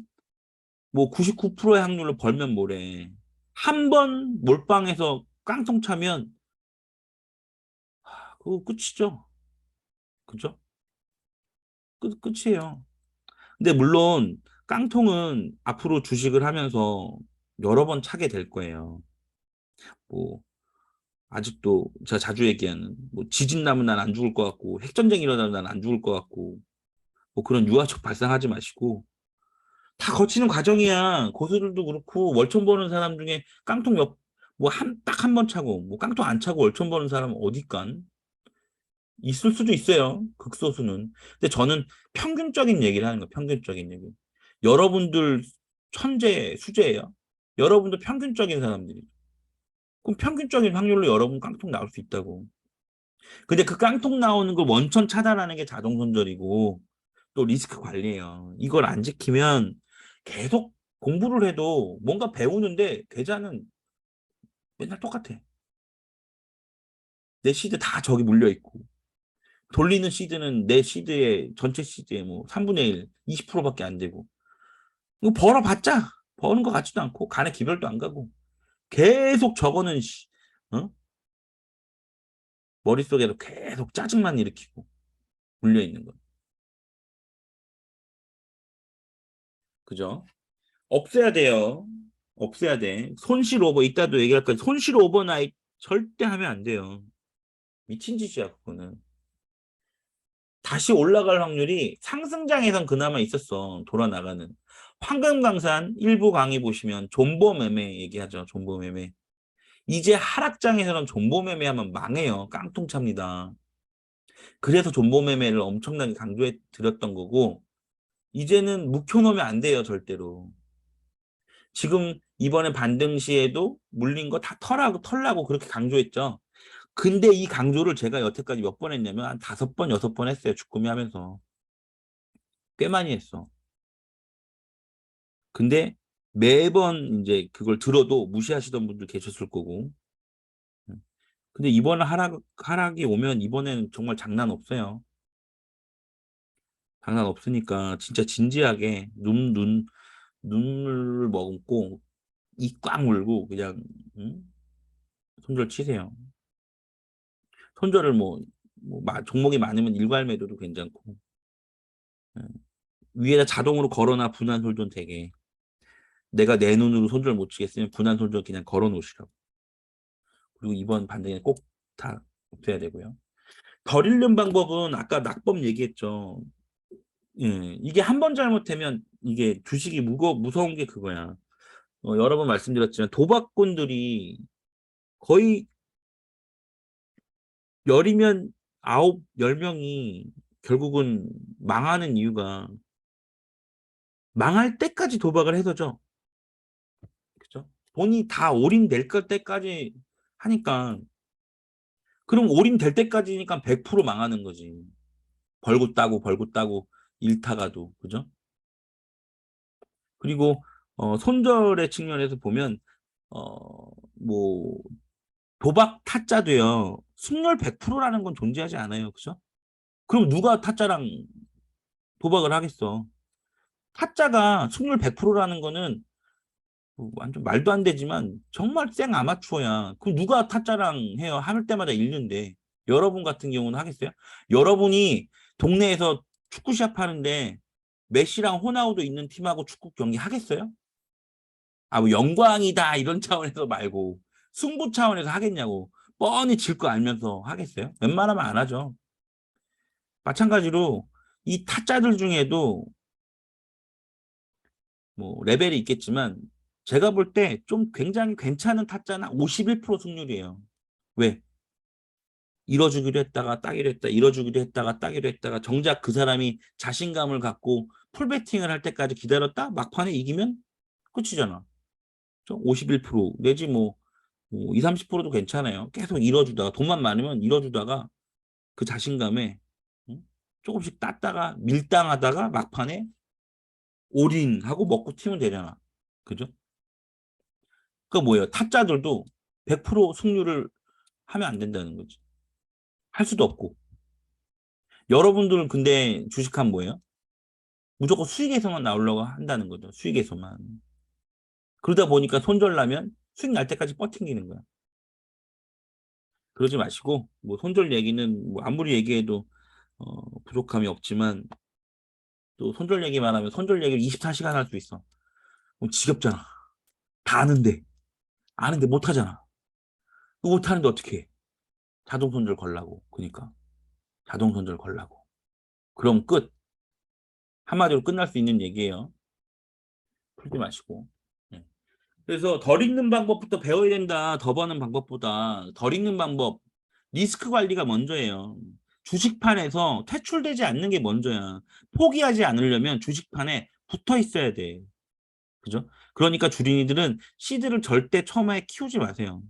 뭐 99%의 확률로 벌면 뭐래. 한 번 몰빵해서 깡통 차면 그거 끝이죠. 그죠? 끝이에요. 근데 물론 깡통은 앞으로 주식을 하면서 여러 번 차게 될 거예요. 뭐 아직도 제가 자주 얘기하는 뭐 지진 나면 난 안 죽을 것 같고 핵전쟁 일어나면 난 안 죽을 것 같고 뭐 그런 유아적 발상하지 마시고 다 거치는 과정이야. 고수들도 그렇고 월천 버는 사람 중에 깡통 딱 한 번 차고 뭐 깡통 안 차고 월천 버는 사람 어디간 있을 수도 있어요. 극소수는. 근데 저는 평균적인 얘기를 하는 거예요. 평균적인 얘기. 여러분들 천재, 수재예요. 여러분도 평균적인 사람들이. 그럼 평균적인 확률로 여러분 깡통 나올 수 있다고. 근데 그 깡통 나오는 걸 원천 차단하는 게 자동 손절이고 또 리스크 관리예요. 이걸 안 지키면 계속 공부를 해도 뭔가 배우는데 계좌는 맨날 똑같아. 내 시드 다 저기 물려 있고 돌리는 시드는 내 시드의 전체 시드의 뭐 3분의 1, 20%밖에 안 되고 이거 벌어봤자 버는 것 같지도 않고 간에 기별도 안 가고 계속 저거는 어? 머릿속에도 계속 짜증만 일으키고 물려 있는 거. 그죠? 없애야 돼요. 없애야 돼. 손실 오버 이따도 얘기할 거야. 손실 오버나잇 절대 하면 안 돼요. 미친 짓이야 그거는. 다시 올라갈 확률이 상승장에선 그나마 있었어. 돌아 나가는. 황금강산 일부 강의 보시면 존버매매 얘기하죠. 존버매매. 이제 하락장에서는 존버매매하면 망해요. 깡통찹니다. 그래서 존버매매를 엄청나게 강조해 드렸던 거고 이제는 묵혀놓으면 안 돼요. 절대로. 지금 이번에 반등 시에도 물린 거 다 털라고 그렇게 강조했죠. 근데 이 강조를 제가 여태까지 몇 번 했냐면 한 5번, 6번 했어요. 주꾸미 하면서. 꽤 많이 했어. 근데 매번 이제 그걸 들어도 무시하시던 분들 계셨을 거고. 근데 이번 하락이 오면 이번에는 정말 장난 없어요. 장난 없으니까 진짜 진지하게 눈을 머금고 입 꽉 물고 그냥 응? 손절 치세요. 손절을 종목이 많으면 일괄 매도도 괜찮고 응. 위에다 자동으로 걸어놔 분할 손절 되게 내가 내 눈으로 손절 못 치겠으면 분할 손절 그냥 걸어 놓으시라고. 그리고 이번 반등에 꼭 다 없애야 되고요. 덜 잃는 방법은 아까 낙법 얘기했죠. 예, 이게 한 번 잘못되면 이게 주식이 무서운 게 그거야. 여러 번 말씀드렸지만 도박꾼들이 거의 열이면 아홉, 열 명이 결국은 망하는 이유가 망할 때까지 도박을 해서죠. 그죠? 돈이 다 올인될 때까지 하니까 그럼 올인될 때까지니까 100% 망하는 거지. 벌고 따고 일타가도 그죠? 그리고 손절의 측면에서 보면 뭐 도박 타짜도요. 승률 100%라는 건 존재하지 않아요. 그죠? 그럼 누가 타짜랑 도박을 하겠어? 타짜가 승률 100%라는 거는 뭐 완전 말도 안 되지만 정말 생 아마추어야. 그럼 누가 타짜랑 해요? 할 때마다 잃는데. 여러분 같은 경우는 하겠어요? 여러분이 동네에서 축구 시합 하는데 메시랑 호나우도 있는 팀하고 축구 경기 하겠어요? 뭐 영광이다 이런 차원에서 말고 승부 차원에서 하겠냐고. 뻔히 질 거 알면서 하겠어요? 웬만하면 안 하죠. 마찬가지로 이 타짜들 중에도 뭐 레벨이 있겠지만 제가 볼 때 좀 굉장히 괜찮은 타짜는 51% 승률이에요. 왜? 이뤄주기로 했다가 따기로 했다, 이뤄주기로 했다가 따기로 했다가 정작 그 사람이 자신감을 갖고 풀베팅을 할 때까지 기다렸다 막판에 이기면 끝이잖아. 51% 내지 뭐 2, 30%도 괜찮아요. 계속 이뤄주다가 돈만 많으면 이뤄주다가 그 자신감에 응? 조금씩 땄다가 밀당하다가 막판에 올인하고 먹고 튀면 되잖아. 그죠? 그 뭐예요? 타짜들도 100% 승률을 하면 안 된다는 거지. 할 수도 없고. 여러분들은 근데 주식하면 뭐예요? 무조건 수익에서만 나오려고 한다는 거죠. 수익에서만. 그러다 보니까 손절 나면 수익 날 때까지 버팅기는 거야. 그러지 마시고 뭐 손절 얘기는 뭐 아무리 얘기해도 부족함이 없지만 또 손절 얘기만 하면 손절 얘기를 24시간 할 수 있어. 지겹잖아. 다 아는데 못 하잖아. 못 하는데 어떻게 해? 자동 손절 걸라고. 그러니까 자동 손절 걸라고. 그럼 끝. 한마디로 끝날 수 있는 얘기예요. 풀지 마시고. 예. 그래서 덜 읽는 방법부터 배워야 된다. 더 버는 방법보다 덜 읽는 방법, 리스크 관리가 먼저예요. 주식판에서 퇴출되지 않는 게 먼저야. 포기하지 않으려면 주식판에 붙어 있어야 돼. 그죠? 그러니까 주린이들은 시드를 절대 처음에 키우지 마세요.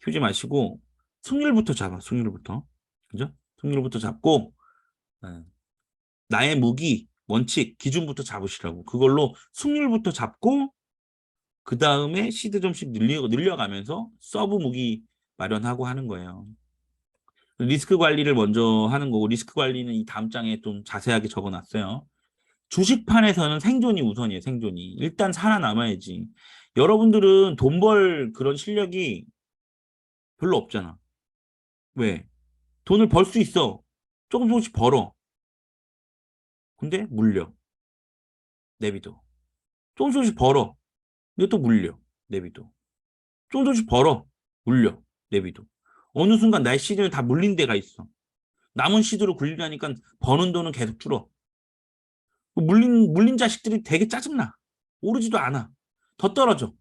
키우지 마시고 승률부터 잡아. 승률부터. 그죠? 승률부터 잡고 예. 나의 무기, 원칙, 기준부터 잡으시라고. 그걸로 승률부터 잡고 그 다음에 시드 점씩 늘려가면서 서브 무기 마련하고 하는 거예요. 리스크 관리를 먼저 하는 거고 리스크 관리는 이 다음 장에 좀 자세하게 적어놨어요. 주식판에서는 생존이 우선이에요. 생존이. 일단 살아남아야지. 여러분들은 돈 벌 그런 실력이 별로 없잖아. 왜? 돈을 벌 수 있어. 조금씩 벌어. 근데 물려. 내비둬. 조금씩 벌어. 근데 또 물려. 내비둬. 조금씩 벌어. 물려. 내비둬. 어느 순간 나의 시드를 다 물린 데가 있어. 남은 시드로 굴리려니까 버는 돈은 계속 줄어. 물린 자식들이 되게 짜증나. 오르지도 않아. 더 떨어져.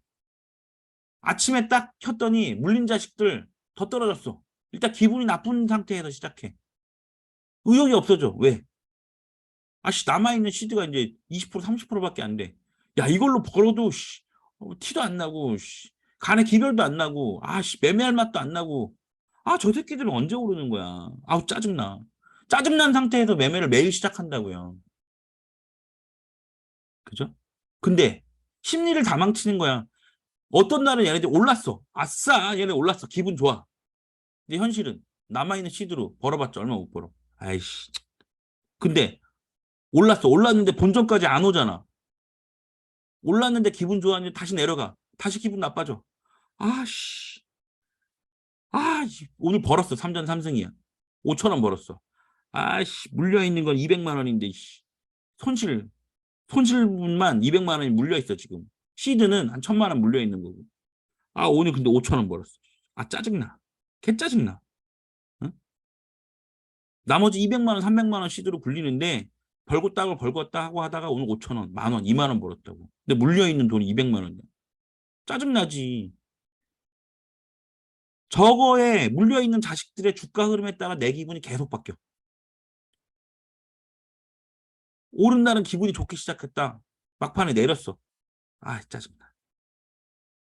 아침에 딱 켰더니 물린 자식들 더 떨어졌어. 일단 기분이 나쁜 상태에서 시작해. 의욕이 없어져. 왜? 아씨, 남아있는 시드가 이제 20% 30%밖에 안 돼. 야, 이걸로 벌어도 티도 안 나고 간에 기별도 안 나고 매매할 맛도 안 나고 저 새끼들은 언제 오르는 거야. 아우 짜증나. 짜증난 상태에서 매매를 매일 시작한다고요. 그죠? 근데 심리를 다 망치는 거야. 어떤 날은 얘네들 올랐어. 아싸, 얘네 올랐어. 기분 좋아. 근데 현실은 남아있는 시드로 벌어봤자 얼마 못 벌어. 아이씨. 근데 올랐는데 본전까지 안 오잖아. 올랐는데 기분 좋아하는데 다시 내려가. 다시 기분 나빠져. 아씨. 오늘 벌었어. 3전 3승이야. 5천 원 벌었어. 물려있는 건 200만 원인데, 손실, 손실분만 200만 원이 물려있어, 지금. 시드는 한 1,000만 원 물려있는 거고. 오늘 근데 5천 원 벌었어. 짜증나. 개 짜증나. 응? 나머지 200만 원, 300만 원 시드로 굴리는데, 벌었다 하고 하다가 오늘 5천 원, 만 원, 2만 원 벌었다고. 근데 물려있는 돈이 200만 원이야. 짜증나지. 저거에 물려있는 자식들의 주가 흐름에 따라 내 기분이 계속 바뀌어. 오른 날은 기분이 좋기 시작했다. 막판에 내렸어. 짜증나.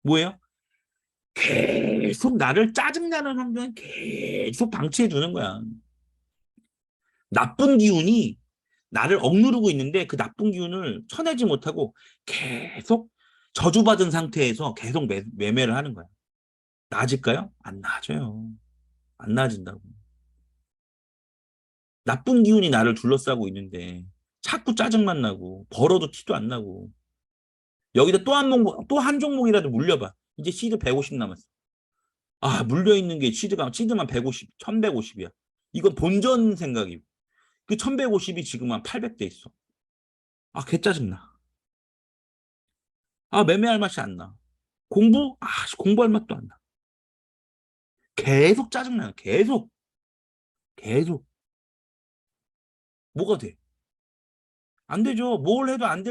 뭐예요? 계속 나를 짜증나는 환경에 계속 방치해 주는 거야. 나쁜 기운이 나를 억누르고 있는데 그 나쁜 기운을 쳐내지 못하고 계속 저주받은 상태에서 계속 매매를 하는 거야. 나아질까요? 안 나아져요. 안 나아진다고. 나쁜 기운이 나를 둘러싸고 있는데 자꾸 짜증만 나고 벌어도 티도 안 나고 여기다 또 한 종목이라도 물려봐. 이제 시드 150 남았어. 물려있는 게 시드만 150, 1150이야. 이건 본전 생각이. 그 1150이 지금 한 800대 있어. 개 짜증나. 매매할 맛이 안 나. 공부? 공부할 맛도 안 나. 계속 짜증나요. 계속. 뭐가 돼? 안 되죠. 뭘 해도 안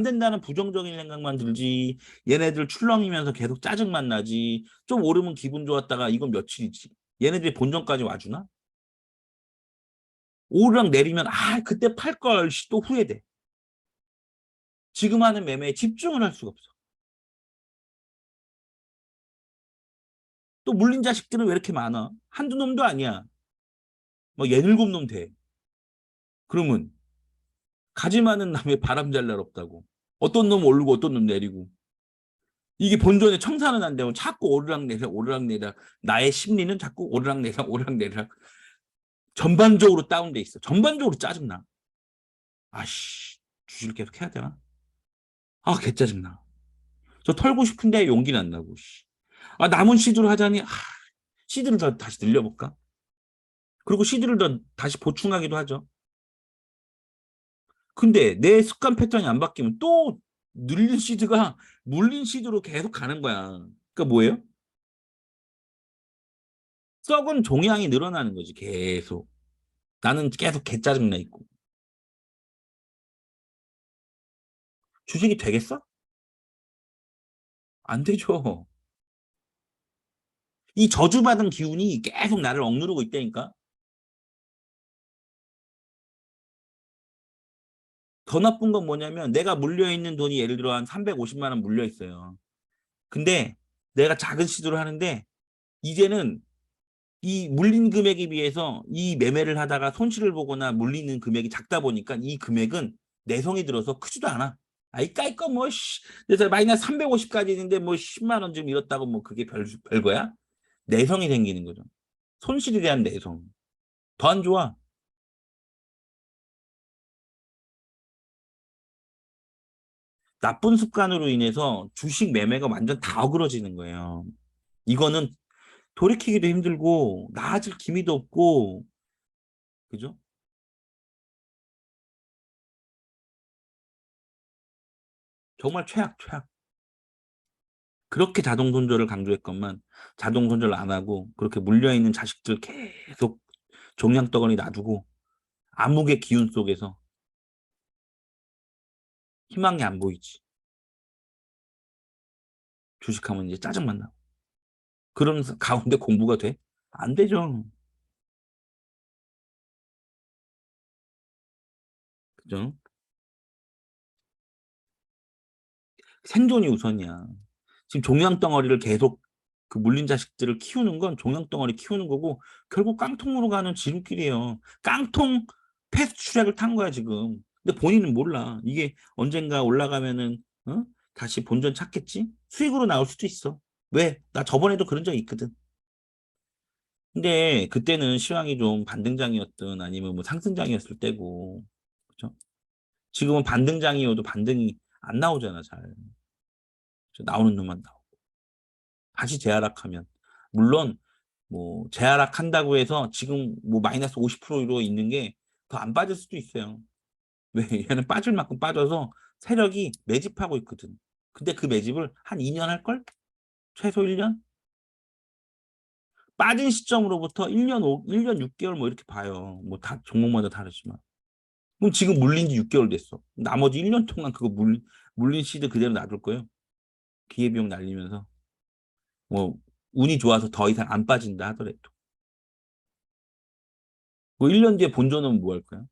된다는 부정적인 생각만 들지. 얘네들 출렁이면서 계속 짜증만 나지. 좀 오르면 기분 좋았다가 이건 며칠이지. 얘네들이 본전까지 와주나? 오르락 내리면 그때 팔 걸 또 후회돼. 지금 하는 매매에 집중을 할 수가 없어. 또 물린 자식들은 왜 이렇게 많아? 한두 놈도 아니야. 뭐 17놈 돼. 그러면 가지 많은 남의 바람 잘 날 없다고. 어떤 놈 오르고 어떤 놈 내리고. 이게 본전에 청산은 안 되면 자꾸 오르락내리락. 나의 심리는 자꾸 오르락내리락. 전반적으로 다운돼 있어. 전반적으로 짜증나. 주식을 계속 해야 되나? 개 짜증나. 저 털고 싶은데 용기는 안 나고. 씨. 아, 남은 시드로 하자니, 시드를 더 다시 늘려볼까? 그리고 시드를 더 다시 보충하기도 하죠. 근데 내 습관 패턴이 안 바뀌면 또 늘린 시드가 물린 시드로 계속 가는 거야. 그러니까 뭐예요? 썩은 종양이 늘어나는 거지, 계속. 나는 계속 개짜증나 있고. 주식이 되겠어? 안 되죠. 이 저주받은 기운이 계속 나를 억누르고 있다니까. 더 나쁜 건 뭐냐면 내가 물려있는 돈이 예를 들어 한 350만 원 물려있어요. 근데 내가 작은 시도를 하는데 이제는 이 물린 금액에 비해서 이 매매를 하다가 손실을 보거나 물리는 금액이 작다 보니까 이 금액은 내성이 들어서 크지도 않아. 아이 까이거 뭐 그래서 마이너스 350까지 있는데 뭐 10만 원 좀 잃었다고 뭐 그게 별거야? 내성이 생기는 거죠. 손실에 대한 내성. 더 안 좋아. 나쁜 습관으로 인해서 주식 매매가 완전 다 어그러지는 거예요. 이거는 돌이키기도 힘들고 나아질 기미도 없고 그죠? 정말 최악 최악. 그렇게 자동 손절을 강조했건만 자동 손절 안 하고 그렇게 물려있는 자식들 계속 종양덩어리 놔두고 암흑의 기운 속에서 희망이 안 보이지. 주식하면 이제 짜증만 나고. 그러면서 가운데 공부가 돼? 안 되죠. 그죠? 생존이 우선이야. 지금 종양덩어리를 계속 그 물린 자식들을 키우는 건 종양덩어리 키우는 거고 결국 깡통으로 가는 지름길이에요. 깡통 패스트트랙을 탄 거야 지금. 근데 본인은 몰라. 이게 언젠가 올라가면은 다시 본전 찾겠지? 수익으로 나올 수도 있어. 왜? 나 저번에도 그런 적 있거든. 근데 그때는 시황이 좀 반등장이었든 아니면 뭐 상승장이었을 때고. 그죠? 지금은 반등장이어도 반등이 안 나오잖아, 잘. 나오는 놈만 나오고. 다시 재하락하면. 물론 뭐 재하락한다고 해서 지금 뭐 마이너스 50%로 있는 게 더 안 빠질 수도 있어요. 왜? 얘는 빠질 만큼 빠져서 세력이 매집하고 있거든. 근데 그 매집을 한 2년 할걸? 최소 1년? 빠진 시점으로부터 1년 6개월 뭐 이렇게 봐요. 뭐 다 종목마다 다르지만. 그럼 지금 물린 지 6개월 됐어. 나머지 1년 동안 그거 물린 시드 그대로 놔둘 거예요. 기회비용 날리면서. 뭐 운이 좋아서 더 이상 안 빠진다 하더라도. 뭐 1년 뒤에 본전은 뭐 할 거야?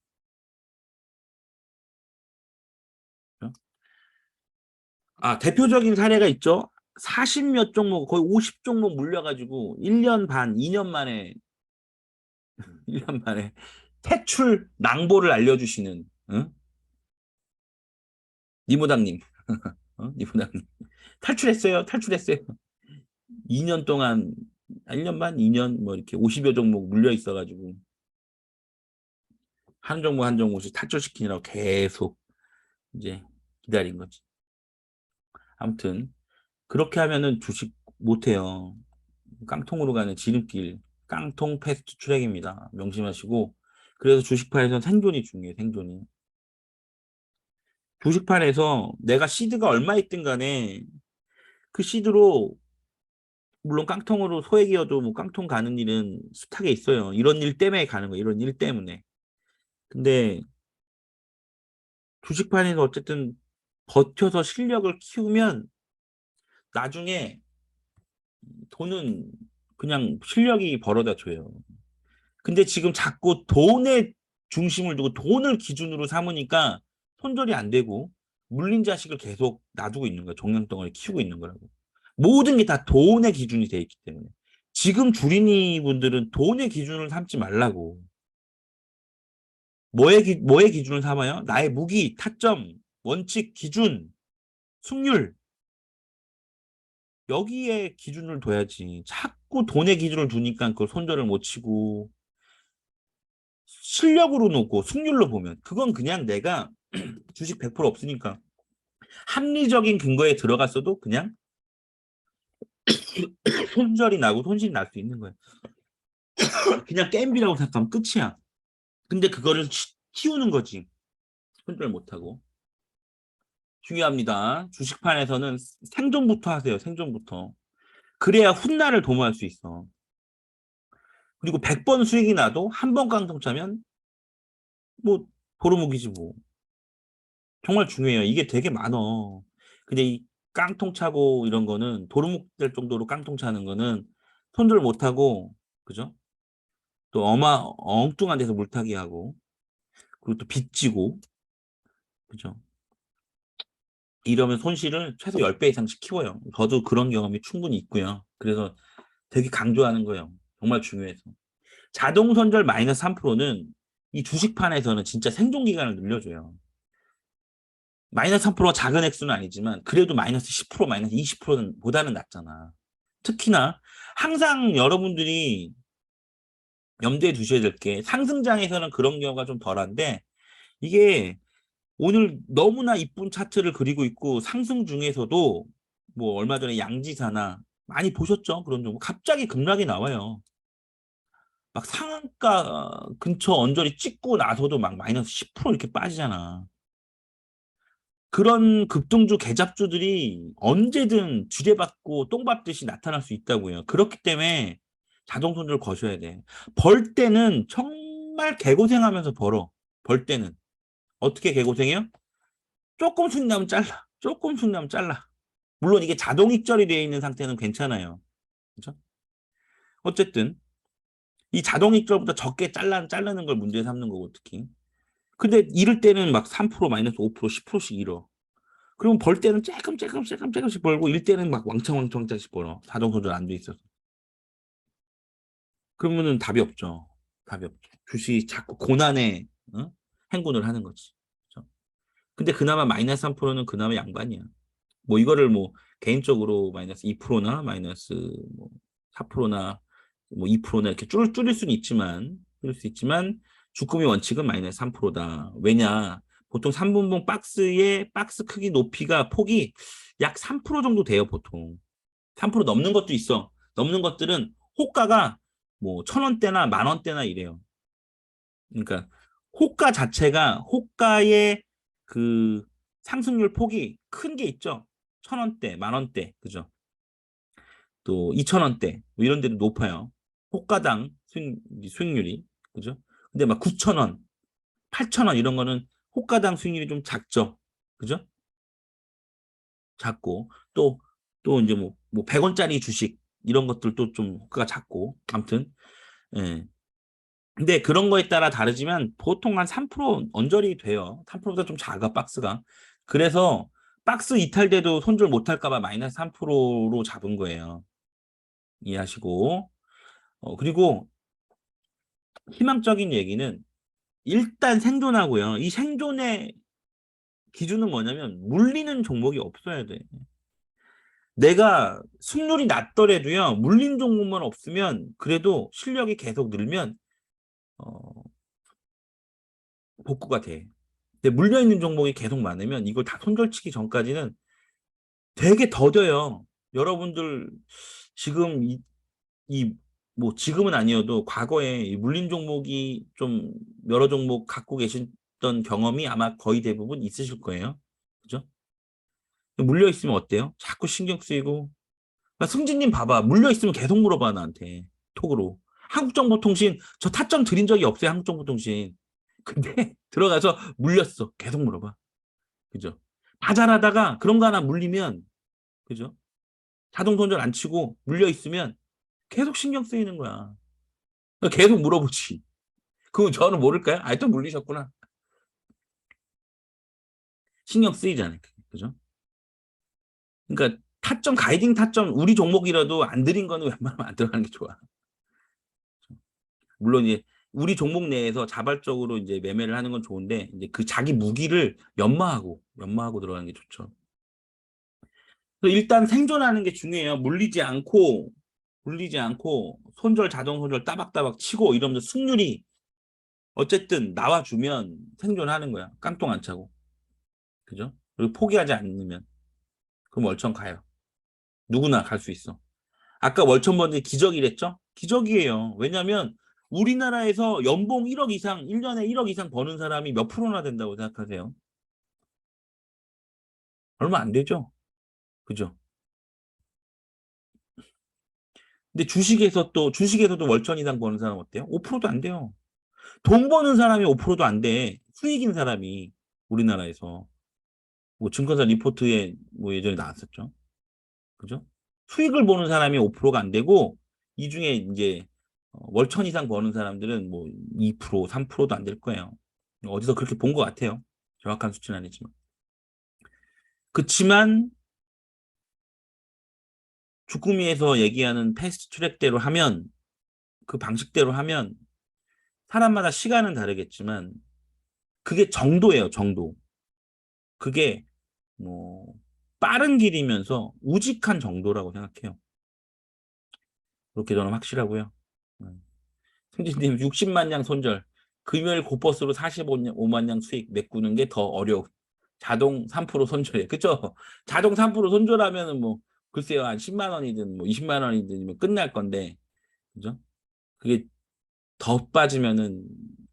아, 대표적인 사례가 있죠. 40 몇 종목, 거의 50 종목 물려가지고 1년 반, 2년 만에, 1년 만에 퇴출 낭보를 알려주시는, 응? 니모당님, 니모당님. 탈출했어요, 탈출했어요. 2년 동안, 1년 반, 2년, 뭐 이렇게 50여 종목 물려 있어가지고, 한 종목 한 종목씩 탈출시키느라고 계속 이제 기다린 거지. 아무튼, 그렇게 하면은 주식 못해요. 깡통으로 가는 지름길, 깡통 패스트 트랙입니다. 명심하시고. 그래서 주식판에서는 생존이 중요해요, 생존이. 주식판에서 내가 시드가 얼마 있든 간에 그 시드로, 물론 깡통으로 소액이어도 뭐 깡통 가는 일은 숱하게 있어요. 이런 일 때문에 가는 거예요, 이런 일 때문에. 근데 주식판에서 어쨌든 버텨서 실력을 키우면 나중에 돈은 그냥 실력이 벌어다 줘요. 근데 지금 자꾸 돈에 중심을 두고 돈을 기준으로 삼으니까 손절이 안 되고 물린 자식을 계속 놔두고 있는 거야. 종양덩어리 키우고 있는 거라고. 모든 게 다 돈의 기준이 돼 있기 때문에. 지금 주린이 분들은 돈의 기준을 삼지 말라고. 뭐의 기준을 삼아요? 나의 무기, 타점, 원칙, 기준, 승률. 여기에 기준을 둬야지. 자꾸 돈의 기준을 두니까 그걸 손절을 못 치고 실력으로 놓고 승률로 보면 그건 그냥 내가 주식 100% 없으니까 합리적인 근거에 들어갔어도 그냥 손절이 나고 손실이 날 수 있는 거예요. 그냥 게임비라고 생각하면 끝이야. 근데 그거를 키우는 거지. 손절 못하고. 중요합니다. 주식판에서는 생존부터 하세요. 생존부터. 그래야 훗날을 도모할 수 있어. 그리고 100번 수익이 나도 한 번 깡통 차면 뭐 도루묵이지 뭐. 정말 중요해요. 이게 되게 많어. 근데 이 깡통 차고 이런 거는 도루묵 될 정도로 깡통 차는 거는 손절 못하고, 그죠? 또 엉뚱한 데서 물타기 하고, 그리고 또 빚지고, 그죠? 이러면 손실을 최소 10배 이상씩 키워요. 저도 그런 경험이 충분히 있고요. 그래서 되게 강조하는 거예요. 정말 중요해서. 자동 손절 마이너스 3%는 이 주식판에서는 진짜 생존 기간을 늘려줘요. 마이너스 3%가 작은 액수는 아니지만 그래도 마이너스 10%, 마이너스 20%는 보다는 낫잖아. 특히나 항상 여러분들이 염두에 두셔야 될 게 상승장에서는 그런 경우가 좀 덜한데 이게 오늘 너무나 이쁜 차트를 그리고 있고 상승 중에서도 뭐 얼마 전에 양지사나 많이 보셨죠? 그런 종목 갑자기 급락이 나와요. 막 상한가 근처 언저리 찍고 나서도 막 마이너스 10% 이렇게 빠지잖아. 그런 급등주 개잡주들이 언제든 지뢰받고 똥밟듯이 나타날 수 있다고요. 그렇기 때문에 자동 손절 거셔야 돼. 벌 때는 정말 개고생하면서 벌어. 벌 때는. 어떻게 개고생해요? 조금 수익 나면 잘라. 조금 수익 나면 잘라. 물론 이게 자동 익절이 되어 있는 상태는 괜찮아요. 그죠? 어쨌든 이 자동 익절보다 적게 자르는 걸 문제 삼는 거고 특히. 근데 잃을 때는 막 3% 마이너스 5% 10%씩 잃어. 그럼 벌 때는 조금씩 벌고 잃 때는 막 왕창씩 벌어. 자동 조절 안 돼 있어서. 그러면은 답이 없죠. 답이 없죠. 주식이 자꾸 고난의 행군을 하는 거지. 그렇죠? 근데 그나마 마이너스 3%는 그나마 양반이야. 뭐 이거를 뭐 개인적으로 마이너스 2%나 마이너스 뭐 4%나 뭐 2%나 이렇게 줄일 수는 있지만 주금의 원칙은 마이너스 3%다. 왜냐? 보통 3분봉 박스의 박스 크기 높이가 폭이 약 3% 정도 돼요, 보통. 3% 넘는 것도 있어. 넘는 것들은 호가가 뭐 1,000원대나 10,000원대나 이래요. 그러니까 호가의 그 상승률 폭이 큰 게 있죠. 1,000원대, 10,000원대, 그죠? 또 2,000원대 뭐 이런 데도 높아요. 호가당 수익률이, 그죠? 근데 막 9,000원, 8,000원 이런 거는 호가당 수익률이 좀 작죠. 그죠? 작고 또 이제 뭐 100원짜리 주식 이런 것들도 좀 호가가 작고 아무튼 예. 근데 그런 거에 따라 다르지만 보통 한 3% 언저리 돼요. 3%보다 좀 작아 박스가. 그래서 박스 이탈돼도 손절 못할까 봐 마이너스 3%로 잡은 거예요. 이해하시고. 그리고 희망적인 얘기는 일단 생존하고요. 이 생존의 기준은 뭐냐면 물리는 종목이 없어야 돼. 내가 승률이 낮더라도요. 물린 종목만 없으면 그래도 실력이 계속 늘면 어, 복구가 돼. 근데 물려있는 종목이 계속 많으면 이걸 다 손절치기 전까지는 되게 더뎌요. 여러분들 지금 뭐 지금은 아니어도 과거에 이 물린 종목이 좀 여러 종목 갖고 계셨던 경험이 아마 거의 대부분 있으실 거예요. 그죠? 물려 있으면 어때요? 자꾸 신경 쓰이고. 나 승진님 봐봐. 물려 있으면 계속 물어봐 나한테 톡으로. 한국정보통신 저 타점 드린 적이 없어요. 한국정보통신. 근데 들어가서 물렸어. 계속 물어봐. 그죠? 다 잘하다가 그런 거 하나 물리면, 그죠? 자동 손절 안 치고 물려 있으면 계속 신경 쓰이는 거야. 계속 물어보지. 그거 저는 모를까요? 아, 또 물리셨구나. 신경 쓰이잖아요. 그죠? 그러니까 타점, 가이딩 타점, 우리 종목이라도 안 들인 거는 웬만하면 안 들어가는 게 좋아. 물론 이제 우리 종목 내에서 자발적으로 이제 매매를 하는 건 좋은데, 이제 그 자기 무기를 연마하고 들어가는 게 좋죠. 그래서 일단 생존하는 게 중요해요. 물리지 않고 손절 자동 손절 따박따박 치고 이러면서 승률이 어쨌든 나와주면 생존하는 거야. 깡통 안 차고. 그죠? 그리고 포기하지 않으면. 그럼 월천 가요. 누구나 갈 수 있어. 아까 월천 버는 게 기적이랬죠? 기적이에요. 왜냐면 우리나라에서 연봉 1억 이상, 1년에 1억 이상 버는 사람이 몇 프로나 된다고 생각하세요? 얼마 안 되죠? 그죠? 근데 주식에서도 월천 이상 버는 사람 어때요? 5%도 안 돼요. 돈 버는 사람이 5%도 안 돼. 수익인 사람이 우리나라에서. 뭐 증권사 리포트에 뭐 예전에 나왔었죠. 그죠? 수익을 보는 사람이 5%가 안 되고 이 중에 이제 월천 이상 버는 사람들은 뭐 2%, 3%도 안 될 거예요. 어디서 그렇게 본 것 같아요. 정확한 수치는 아니지만. 그치만 주꾸미에서 얘기하는 패스트 트랙대로 하면 그 방식대로 하면 사람마다 시간은 다르겠지만 그게 정도예요, 정도. 그게 뭐 빠른 길이면서 우직한 정도라고 생각해요. 그렇게 저는 확실하고요. 음. 승진님 60만 양 손절. 금요일 고버스로 45만 양 수익 메꾸는 게 더 어려워. 자동 3% 손절이에요. 그쵸? 자동 3% 손절하면은 뭐 글쎄요 한 10만 원이든 뭐 20만 원이든 끝날 건데 그죠? 그게 더 빠지면은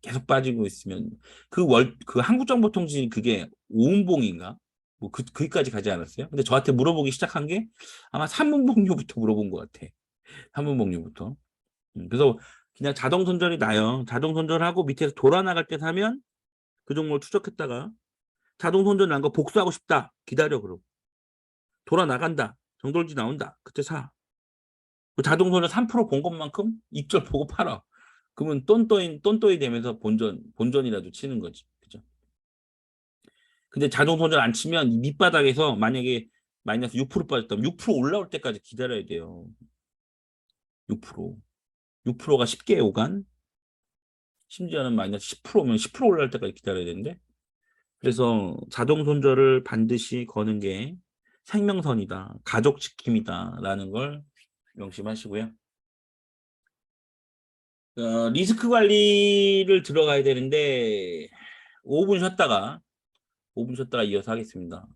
계속 빠지고 있으면 그 한국정보통신이 그게 5운봉인가? 뭐 거기까지 가지 않았어요? 근데 저한테 물어보기 시작한 게 아마 3운봉료부터 물어본 것 같아. 3운봉료부터. 그래서 그냥 자동 손절이 나요. 자동 손절하고 밑에서 돌아 나갈 때 사면 그 종목을 추적했다가 자동 손절 난 거 복수하고 싶다. 기다려 그럼. 돌아 나간다. 정돌지 나온다. 그때 사. 그 자동 손절 3%본 것만큼 익절 보고 팔아. 그러면 똔똔이 되면서 본전이라도 치는 거지. 그죠? 근데 자동 손절 안 치면 이 밑바닥에서 만약에 마이너스 6% 빠졌다면 6% 올라올 때까지 기다려야 돼요. 6%. 6%가 쉽게 오간? 심지어는 마이너스 10%면 10% 올라올 때까지 기다려야 되는데 그래서 자동 손절을 반드시 거는 게 생명선이다, 가족 지킴이다라는 걸 명심하시고요. 리스크 관리를 들어가야 되는데 5분 쉬었다가 이어서 하겠습니다.